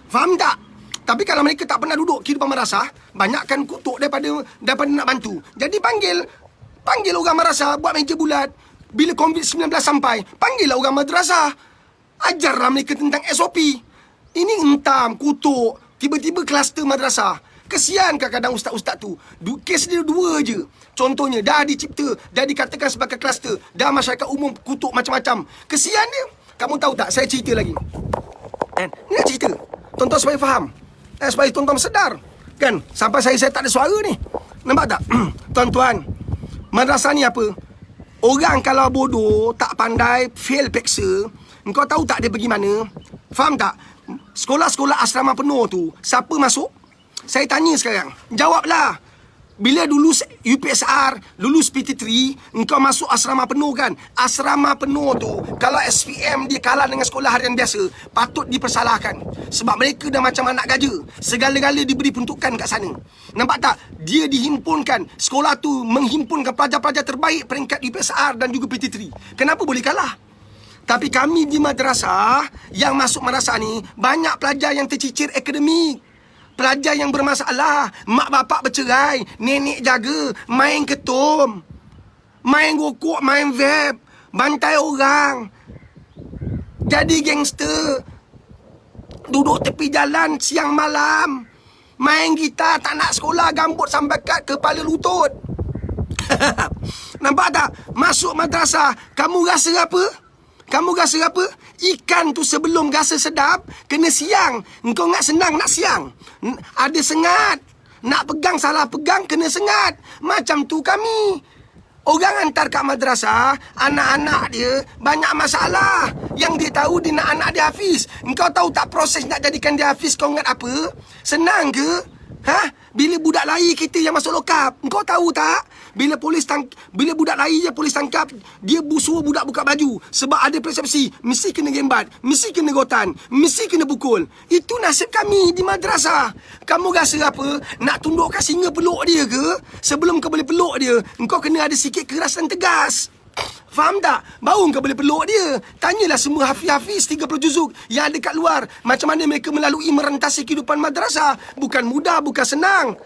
S1: Faham tak? Tapi kalau mereka tak pernah duduk kehidupan madrasah, banyakkan kutuk daripada nak bantu. Jadi panggil orang madrasah buat meja bulat. Bila COVID-19 sampai, panggillah orang madrasah. Ajarlah mereka tentang SOP. Ini hentam, kutuk, tiba-tiba kluster madrasah. Kesian kadang-kadang ustaz-ustaz tu. Kes dia dua je. Contohnya, dah dicipta, dah dikatakan sebagai kluster. Dah masyarakat umum kutuk macam-macam. Kesian dia. Kamu tahu tak, saya cerita lagi. Kan? Ni nak cerita. Tonton supaya faham. Supaya tonton sedar. Kan? Sampai saya tak ada suara ni. Nampak tak? Tuan-tuan, madrasah ni apa? Orang kalau bodoh, tak pandai, fail peksa, engkau tahu tak dia pergi mana? Faham tak? Sekolah-sekolah asrama penuh tu, siapa masuk? Saya tanya sekarang, jawablah. Bila lulus UPSR, lulus PT3, engkau masuk asrama penuh kan? Asrama penuh tu, kalau SPM dia kalah dengan sekolah harian biasa, patut dipersalahkan. Sebab mereka dah macam anak gajah. Segala-gala diberi peruntukan kat sana. Nampak tak? Dia dihimpunkan. Sekolah tu menghimpunkan pelajar-pelajar terbaik peringkat UPSR dan juga PT3. Kenapa boleh kalah? Tapi kami di madrasah, yang masuk madrasah ni, banyak pelajar yang tercicir akademik. Pelajar yang bermasalah, mak bapak bercerai, nenek jaga, main ketum, main rokok, main vape, bantai orang, jadi gangster, duduk tepi jalan siang malam, main gitar, tak nak sekolah, gambut sampai kat kepala lutut. Nampak tak? Masuk madrasah, kamu rasa apa? Kamu rasa apa? Ikan tu sebelum rasa sedap, kena siang. Engkau nak senang, nak siang. Ada sengat. Nak pegang, salah pegang, kena sengat. Macam tu kami. Orang hantar kat madrasah, anak-anak dia banyak masalah. Yang dia tahu dia nak anak dia hafiz. Engkau tahu tak proses nak jadikan dia hafiz, kau ingat apa? Senang ke? Bila budak lari kita yang masuk lokap, engkau tahu tak? Bila budak lari je polis tangkap, dia suruh budak buka baju sebab ada persepsi mesti kena gembat, mesti kena gotan, mesti kena pukul. Itu nasib kami di madrasah. Kamu rasa apa? Nak tundukkan singa peluk dia ke? Sebelum kau boleh peluk dia, engkau kena ada sikit keras dan tegas. Faham tak? Baru kau boleh peluk dia. Tanyalah semua hafiz-hafiz 30 juzuk yang ada kat luar, macam mana mereka melalui merentasi kehidupan madrasah. Bukan mudah, bukan senang.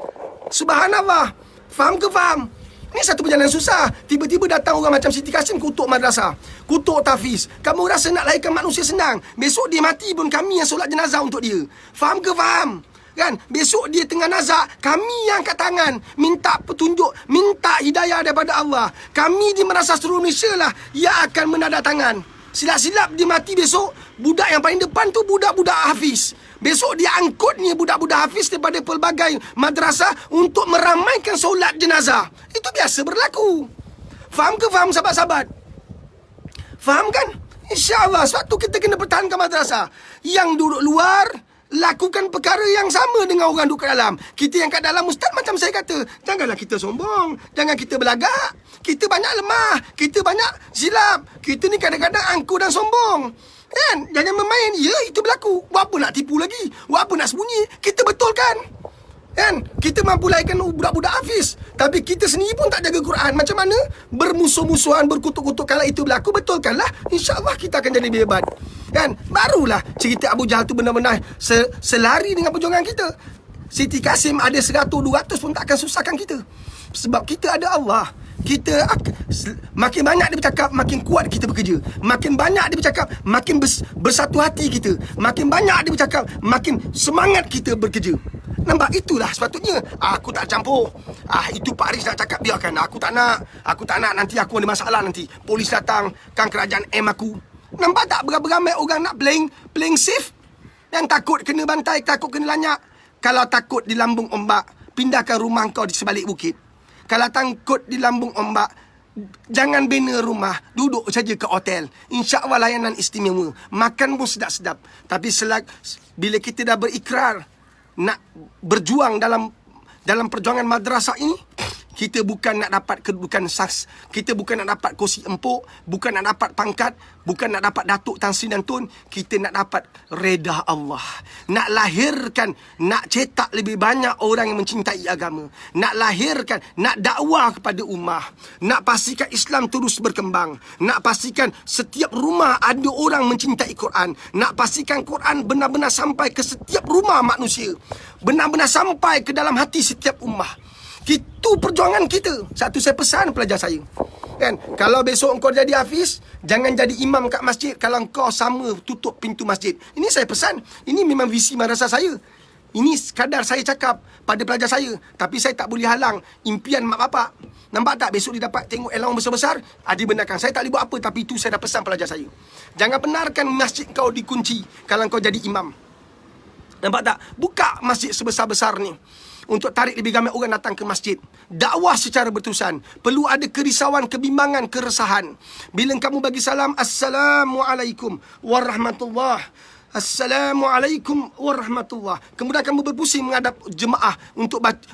S1: Subhanallah. Faham ke faham? Ni satu perjalanan susah. Tiba-tiba datang orang macam Siti Kasim kutuk madrasah, kutuk tahfiz. Kamu rasa nak lahirkan manusia senang? Besok dia mati pun kami yang solat jenazah untuk dia. Faham ke faham? Kan? Besok dia tengah nazak, kami yang angkat tangan, minta petunjuk, minta hidayah daripada Allah. Kami di madrasah seluruh Malaysia lah yang akan menadak tangan. Silap-silap dia mati besok, budak yang paling depan tu budak-budak hafiz. Besok dia angkutnya budak-budak hafiz daripada pelbagai madrasah untuk meramaikan solat jenazah. Itu biasa berlaku. Faham ke faham sahabat-sahabat? Faham kan? InsyaAllah, sebab tu kita kena pertahankan madrasah. Yang duduk luar, lakukan perkara yang sama dengan orang duduk kat dalam. Kita yang kat dalam, ustaz macam saya kata, janganlah kita sombong, jangan kita berlagak. Kita banyak lemah, kita banyak silap. Kita ni kadang-kadang angkuh dan sombong. Kan? Jangan bermain. Ya, itu berlaku. Buat apa nak tipu lagi? Buat apa nak sembunyi? Kita betulkan. Kan? Kita mampu lahirkan budak-budak hafiz, tapi kita sendiri pun tak jaga Quran. Macam mana? Bermusuh-musuhan, berkutuk-kutuk. Kalau itu berlaku, betulkanlah. InsyaAllah kita akan jadi lebih hebat. Kan? Barulah cerita Abu Jahal tu benar-benar selari dengan perjuangan kita. Siti Kasim ada 100, 200 pun takkan susahkan kita. Sebab kita ada Allah. makin banyak dia bercakap, makin kuat kita bekerja. Makin banyak dia bercakap, makin bersatu hati kita. Makin banyak dia bercakap, makin semangat kita bekerja. Nampak? Itulah sepatutnya. Aku tak campur. Itu Pak Aris nak cakap, biarkan. Aku tak nak. Nanti aku ada masalah nanti. Polis datang, kan kerajaan M aku. Nampak tak? Beramai-ramai orang nak playing safe. Yang takut kena bantai, takut kena lanyak. Kalau takut di lambung ombak, pindahkan rumah kau di sebalik bukit. Kalau takut di lambung ombak, jangan bina rumah, duduk saja ke hotel. InsyaAllah layanan istimewa. Makan pun sedap-sedap. Tapi bila kita dah berikrar nak berjuang dalam perjuangan madrasah ini, kita bukan nak dapat kedudukan sas, kita bukan nak dapat kursi empuk, bukan nak dapat pangkat, bukan nak dapat Datuk Tan Sri dan Tun. Kita nak dapat reda Allah. Nak lahirkan, nak cetak lebih banyak orang yang mencintai agama. Nak lahirkan, nak dakwah kepada ummah. Nak pastikan Islam terus berkembang. Nak pastikan setiap rumah ada orang mencintai Quran. Nak pastikan Quran benar-benar sampai ke setiap rumah manusia. Benar-benar sampai ke dalam hati setiap ummah. Itu perjuangan kita. Satu saya pesan pelajar saya, kan, kalau besok engkau jadi hafiz, jangan jadi imam kat masjid kalau engkau sama tutup pintu masjid. Ini saya pesan. Ini memang visi madrasah saya. Ini sekadar saya cakap pada pelajar saya. Tapi saya tak boleh halang impian mak bapak. Nampak tak? Besok dia dapat tengok allowance besar-besar, dibenarkan. Saya tak boleh buat apa, tapi itu saya dah pesan pelajar saya. Jangan benarkan masjid kau dikunci kalau kau jadi imam. Nampak tak? Buka masjid sebesar-besar ni untuk tarik lebih ramai orang datang ke masjid. Dakwah secara berterusan. Perlu ada kerisauan, kebimbangan, keresahan. Bila kamu bagi salam, Assalamualaikum warahmatullahi, Assalamualaikum warahmatullahi. Kemudian kamu berpusing menghadap jemaah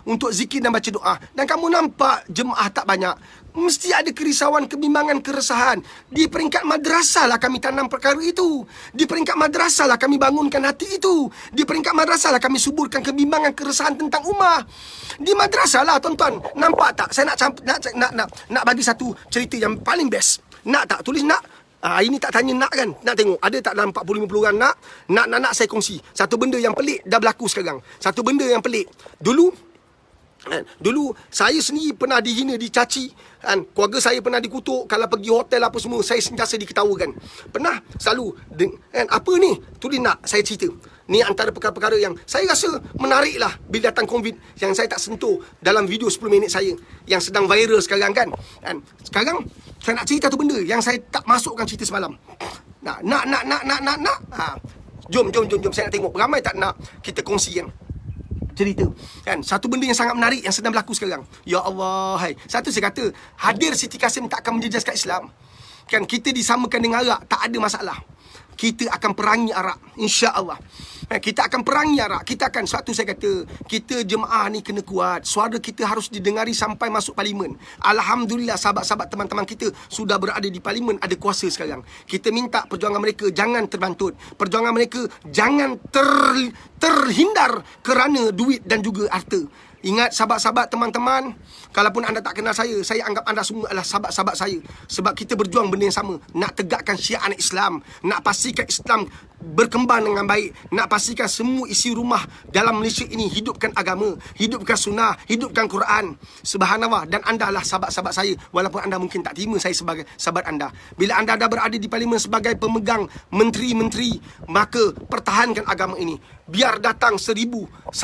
S1: untuk zikir dan baca doa. Dan kamu nampak jemaah tak banyak. Mesti ada kerisauan, kebimbangan, keresahan. Di peringkat madrasah lah kami tanam perkara itu. Di peringkat madrasah lah kami bangunkan hati itu. Di peringkat madrasah lah kami suburkan kebimbangan, keresahan tentang ummah. Di madrasah lah, tuan-tuan. Nampak tak? Saya nak bagi satu cerita yang paling best. Nak tak? Tulis nak. Ini tak tanya nak kan? Nak tengok ada tak dalam 40-50 orang nak saya kongsi. Satu benda yang pelik dah berlaku sekarang. Satu benda yang pelik. Dulu saya sendiri pernah dihina, dicaci, kan? Keluarga saya pernah dikutuk. Kalau pergi hotel apa semua, saya sentiasa diketawakan. Pernah selalu kan, apa ni? Tulis nak saya cerita. Ni antara perkara-perkara yang saya rasa menarik lah bila datang COVID, yang saya tak sentuh dalam video 10 minit saya yang sedang viral sekarang kan. Sekarang saya nak cerita satu benda yang saya tak masukkan cerita semalam. Nak. Jom saya nak tengok ramai tak nak kita kongsi yang cerita, kan? Satu benda yang sangat menarik yang sedang berlaku sekarang. Ya Allah, hai. Satu saya kata, hadir Siti Kasim tak akan menjejaskan Islam. Kan kita disamakan dengan Arak, tak ada masalah. Kita akan perangi Arak, insya-Allah. Kita akan perangi Arak. Kita akan, suatu saya kata, kita jemaah ni kena kuat. Suara kita harus didengari sampai masuk parlimen. Alhamdulillah, sahabat-sahabat teman-teman kita sudah berada di parlimen, ada kuasa sekarang. Kita minta perjuangan mereka jangan terbantut. Perjuangan mereka jangan terhindar kerana duit dan juga harta. Ingat sahabat-sahabat teman-teman, kalaupun anda tak kenal saya anggap anda semua adalah sahabat-sahabat saya. Sebab kita berjuang benda yang sama. Nak tegakkan syiar Islam. Nak pastikan Islam berkembang dengan baik. Nak pastikan semua isi rumah dalam Malaysia ini hidupkan agama, hidupkan sunnah, hidupkan Quran. Subhanallah. Dan anda lah sahabat-sahabat saya. Walaupun anda mungkin tak terima saya sebagai sahabat anda. Bila anda dah berada di parlimen sebagai pemegang menteri-menteri, maka pertahankan agama ini. Biar datang 1001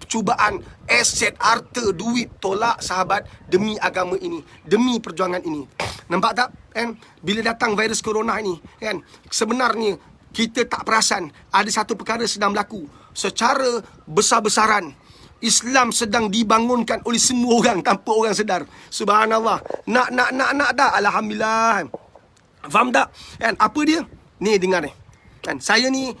S1: cubaan, aset, harta, duit, tolak sahabat demi agama ini, demi perjuangan ini. Nampak tak? Kan? Bila datang virus corona ini, kan? Sebenarnya kita tak perasan ada satu perkara sedang berlaku secara besar-besaran. Islam sedang dibangunkan oleh semua orang tanpa orang sedar. Subhanallah. Nak dah. Alhamdulillah. Faham tak? Kan? Apa dia? Ni dengar ni. Kan? Saya ni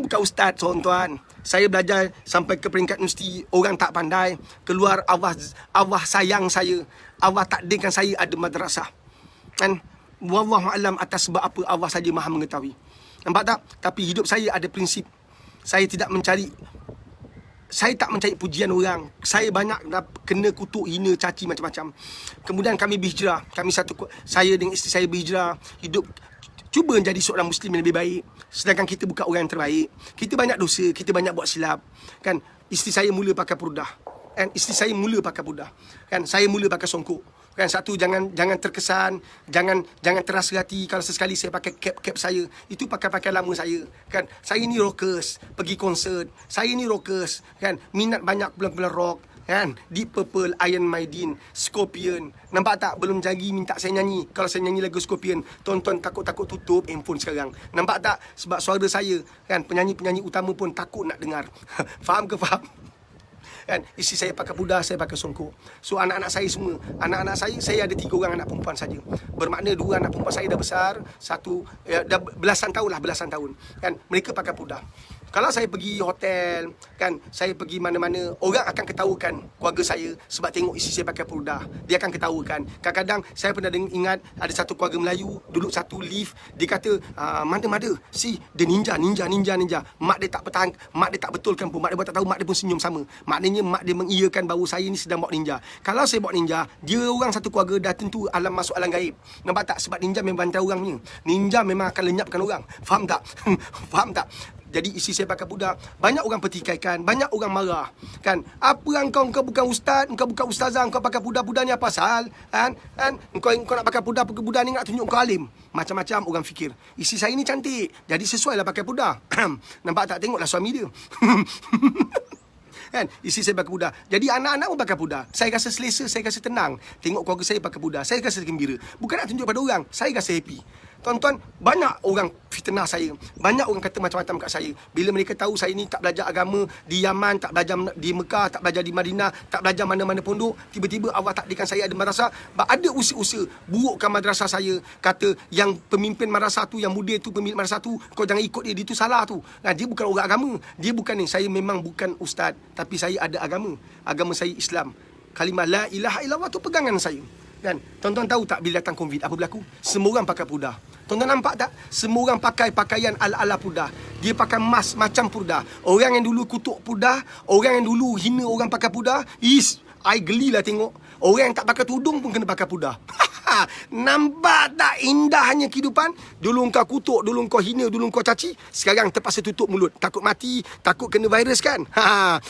S1: bukan ustaz, tuan-tuan. Saya belajar sampai ke peringkat universiti. Orang tak pandai. Keluar Allah sayang saya. Allah takdirkan saya ada madrasah. Kan? Wallahualam atas sebab apa Allah saja maha mengetahui. Nampak tak? Tapi hidup saya ada prinsip. Saya tak mencari pujian orang. Saya banyak kena kutuk, hina, caci macam-macam. Kemudian kami berhijrah. Saya dengan isteri saya berhijrah. Hidup cuba menjadi seorang Muslim yang lebih baik. Sedangkan kita bukan orang yang terbaik. Kita banyak dosa, kita banyak buat silap. Kan? Isteri saya mula pakai purdah. Kan? Isteri saya mula pakai purdah. Kan? Saya mula pakai songkok. Kan satu, jangan terkesan, jangan terasa hati kalau sesekali saya pakai cap saya. Itu pakai lama saya. Kan saya ni rockers, pergi konsert. Saya ni rockers, kan minat banyak bulan-bulan rock. Kan, Deep Purple, Iron Maiden, Scorpion. Nampak tak? Belum lagi minta saya nyanyi. Kalau saya nyanyi lagu Scorpion, tonton takut-takut tutup handphone sekarang. Nampak tak? Sebab suara saya, kan, penyanyi-penyanyi utama pun takut nak dengar. Faham ke faham? Kan, isteri saya pakai pudar, saya pakai songkok. So anak-anak saya semua, anak-anak saya ada 3 orang anak perempuan saja. Bermakna 2 anak perempuan saya dah besar, satu dah belasan tahun. Kan, mereka pakai pudar. Kalau saya pergi hotel, kan, saya pergi mana-mana, orang akan ketawakan keluarga saya sebab tengok isteri saya pakai pudar. Dia akan ketawakan. Kadang-kadang saya pernah ingat ada satu keluarga Melayu duduk satu lift, dia kata, mana si dia ninja. Mak dia tak bertahan, mak dia tak betulkan pun, mak dia buat tak tahu, mak dia pun senyum sama. Maknanya mak dia mengiyakan bahawa saya ni sedang bawa ninja. Kalau saya bawa ninja, dia orang satu keluarga dah tentu masuk alam gaib. Nampak tak? Sebab ninja memang bantai orang punya. Ninja memang akan lenyapkan orang. Faham tak? Faham tak? Jadi isteri saya pakai pudar. Banyak orang pertikaikan, banyak orang marah. Kan? Apa engkau bukan ustaz, engkau bukan ustazah, engkau pakai pudar ni apa pasal? Kan? Engkau nak pakai pudar ni nak tunjuk kau alim. Macam-macam orang fikir. Isteri saya ni cantik, jadi sesuai lah pakai pudar. Nampak tak? Tengoklah suami dia. Kan, isteri saya pakai pudar. Jadi anak-anak pun pakai pudar. Saya rasa selesa, saya rasa tenang. Tengok keluarga saya pakai pudar, saya rasa gembira. Bukan nak tunjuk pada orang, saya rasa happy. Tuan-tuan, banyak orang fitnah saya. Banyak orang kata macam-macam kat saya. Bila mereka tahu saya ni tak belajar agama di Yaman, tak belajar di Mekah, tak belajar di Madinah, tak belajar mana-mana pondok, tiba-tiba Allah takdirkan saya ada madrasah. Ada usaha-usaha burukkan madrasah saya. Kata yang pemimpin madrasah tu, yang muda tu, pemilik madrasah tu, kau jangan ikut dia tu salah tu. Dia bukan orang agama. Dia bukan ni. Saya memang bukan ustaz, tapi saya ada agama. Agama saya Islam. Kalimah la ilaha illallah tu pegangan saya. Kan? Tuan-tuan tahu tak bila datang COVID apa berlaku? Semua orang pakai pudar. Tuan-tuan nampak tak? Semua orang pakai pakaian ala-ala pudar. Dia pakai mask macam pudar. Orang yang dulu kutuk pudar, orang yang dulu hina orang pakai pudar, I gelilah tengok. Orang yang tak pakai tudung pun kena pakai pudar. Nampak tak indahnya kehidupan? Dulu kau kutuk, dulu kau hina, dulu kau caci. Sekarang terpaksa tutup mulut. Takut mati, takut kena virus kan?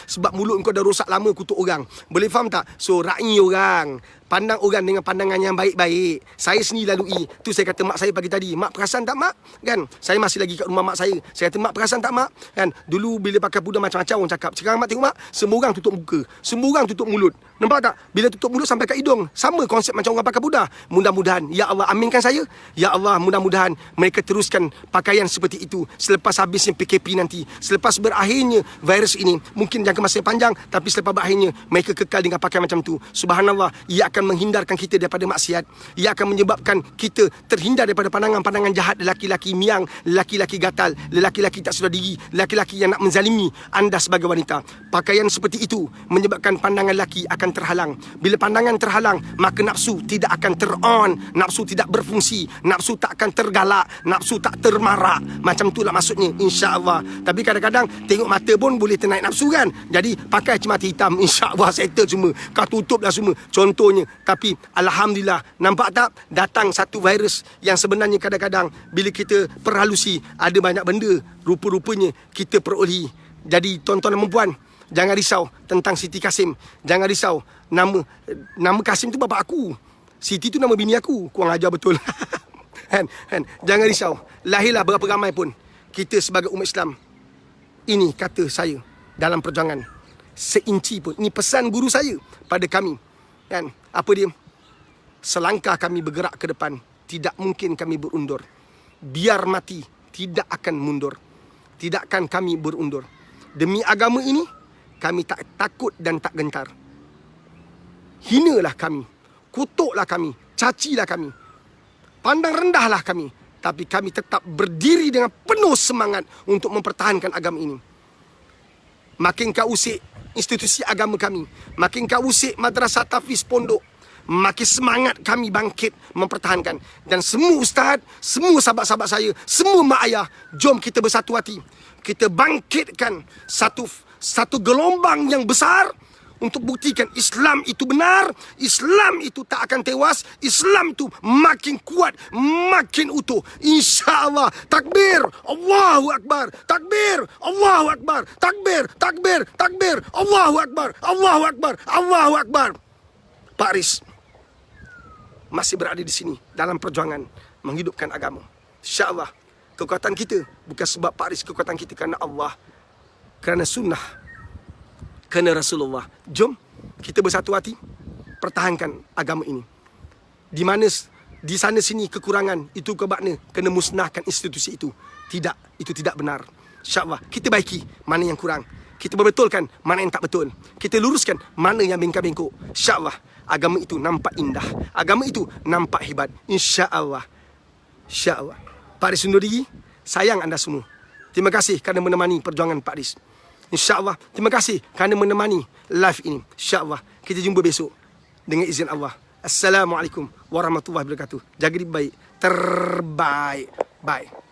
S1: Sebab mulut kau dah rosak lama kutuk orang. Boleh faham tak? So, ra'i orang. Pandang orang dengan pandangan yang baik-baik. Saya sendiri lalui. Tu saya kata mak saya pagi tadi. Mak perasan tak mak? Kan? Saya masih lagi kat rumah mak saya. Saya kata mak perasan tak mak? Kan? Dulu bila pakai pudar macam-macam orang cakap. Sekarang mak tengok mak, semua orang tutup muka. Semua orang tutup mulut. Nampak tak? Bila tutup mulut sampai kat hidung. Sama konsep macam orang pakai pudar. Mudah-mudahan, ya Allah aminkan saya. Ya Allah, mudah-mudahan mereka teruskan pakaian seperti itu. Selepas habisnya PKP nanti. Selepas berakhirnya virus ini. Mungkin jangka masa panjang. Tapi selepas berakhirnya, mereka kekal dengan pakaian macam tu. Subhanallah, ia akan menghindarkan kita daripada maksiat. Ia akan menyebabkan kita terhindar daripada pandangan-pandangan jahat lelaki-lelaki miang, lelaki-lelaki gatal, lelaki-lelaki tak sedar diri, lelaki-lelaki yang nak menzalimi anda sebagai wanita. Pakaian seperti itu menyebabkan pandangan lelaki akan terhalang. Bila pandangan terhalang, maka nafsu tidak akan ter-on, nafsu tidak berfungsi, nafsu tak akan tergalak, nafsu tak termarak. Macam itulah maksudnya, insya-Allah. Tapi kadang-kadang tengok mata pun boleh ternaik nafsu kan. Jadi pakai cermata hitam, insya-Allah settle semua. Kau tutuplah semua. Contohnya. Tapi alhamdulillah, nampak tak? Datang satu virus yang sebenarnya kadang-kadang bila kita perhalusi, ada banyak benda rupa-rupanya kita perolehi. Jadi tuan-tuan dan puan, jangan risau tentang Siti Kasim. Jangan risau. Nama Kasim tu bapa aku. Siti tu nama bini aku. Kurang ajar betul. kan? Jangan risau. Lahirlah berapa ramai pun, kita sebagai umat Islam, ini kata saya dalam perjuangan, seinci pun. Ini pesan guru saya pada kami. Kan? Apa dia? Selangkah kami bergerak ke depan, tidak mungkin kami berundur. Biar mati, tidak akan mundur. Tidak akan kami berundur. Demi agama ini, kami tak takut dan tak gentar. Hinalah kami, kutuklah kami, cacilah kami, pandang rendahlah kami, tapi kami tetap berdiri dengan penuh semangat untuk mempertahankan agama ini. Makin kau usik institusi agama kami, makin kau usik madrasah tahfiz pondok, makin semangat kami bangkit mempertahankan. Dan semua ustaz, semua sahabat-sahabat saya, semua mak ayah, jom kita bersatu hati. Kita bangkitkan satu gelombang yang besar untuk buktikan Islam itu benar, Islam itu tak akan tewas, Islam itu makin kuat, makin utuh. InsyaAllah. Takbir, Allahu Akbar. Takbir, Allahu Akbar. Takbir, takbir, takbir, Allahu Akbar, Allahu Akbar, Allahu Akbar. Pak Aris, masih berada di sini dalam perjuangan menghidupkan agama. InsyaAllah kekuatan kita bukan sebab Pak Aris, kekuatan kita kerana Allah, kerana sunnah, kerana Rasulullah. Jom kita bersatu hati pertahankan agama ini. Di mana di sana sini kekurangan, itu kebakna kena musnahkan institusi itu. Tidak, itu tidak benar. InsyaAllah kita baiki mana yang kurang, kita berbetulkan mana yang tak betul, kita luruskan mana yang bengkak-bengkok. InsyaAllah agama itu nampak indah, agama itu nampak hebat. InsyaAllah. InsyaAllah. Pak Aris undur diri. Sayang anda semua. Terima kasih kerana menemani perjuangan Pak Aris. InsyaAllah. Terima kasih kerana menemani live ini. InsyaAllah kita jumpa besok dengan izin Allah. Assalamualaikum warahmatullahi wabarakatuh. Jaga diri baik. Terbaik. Bye.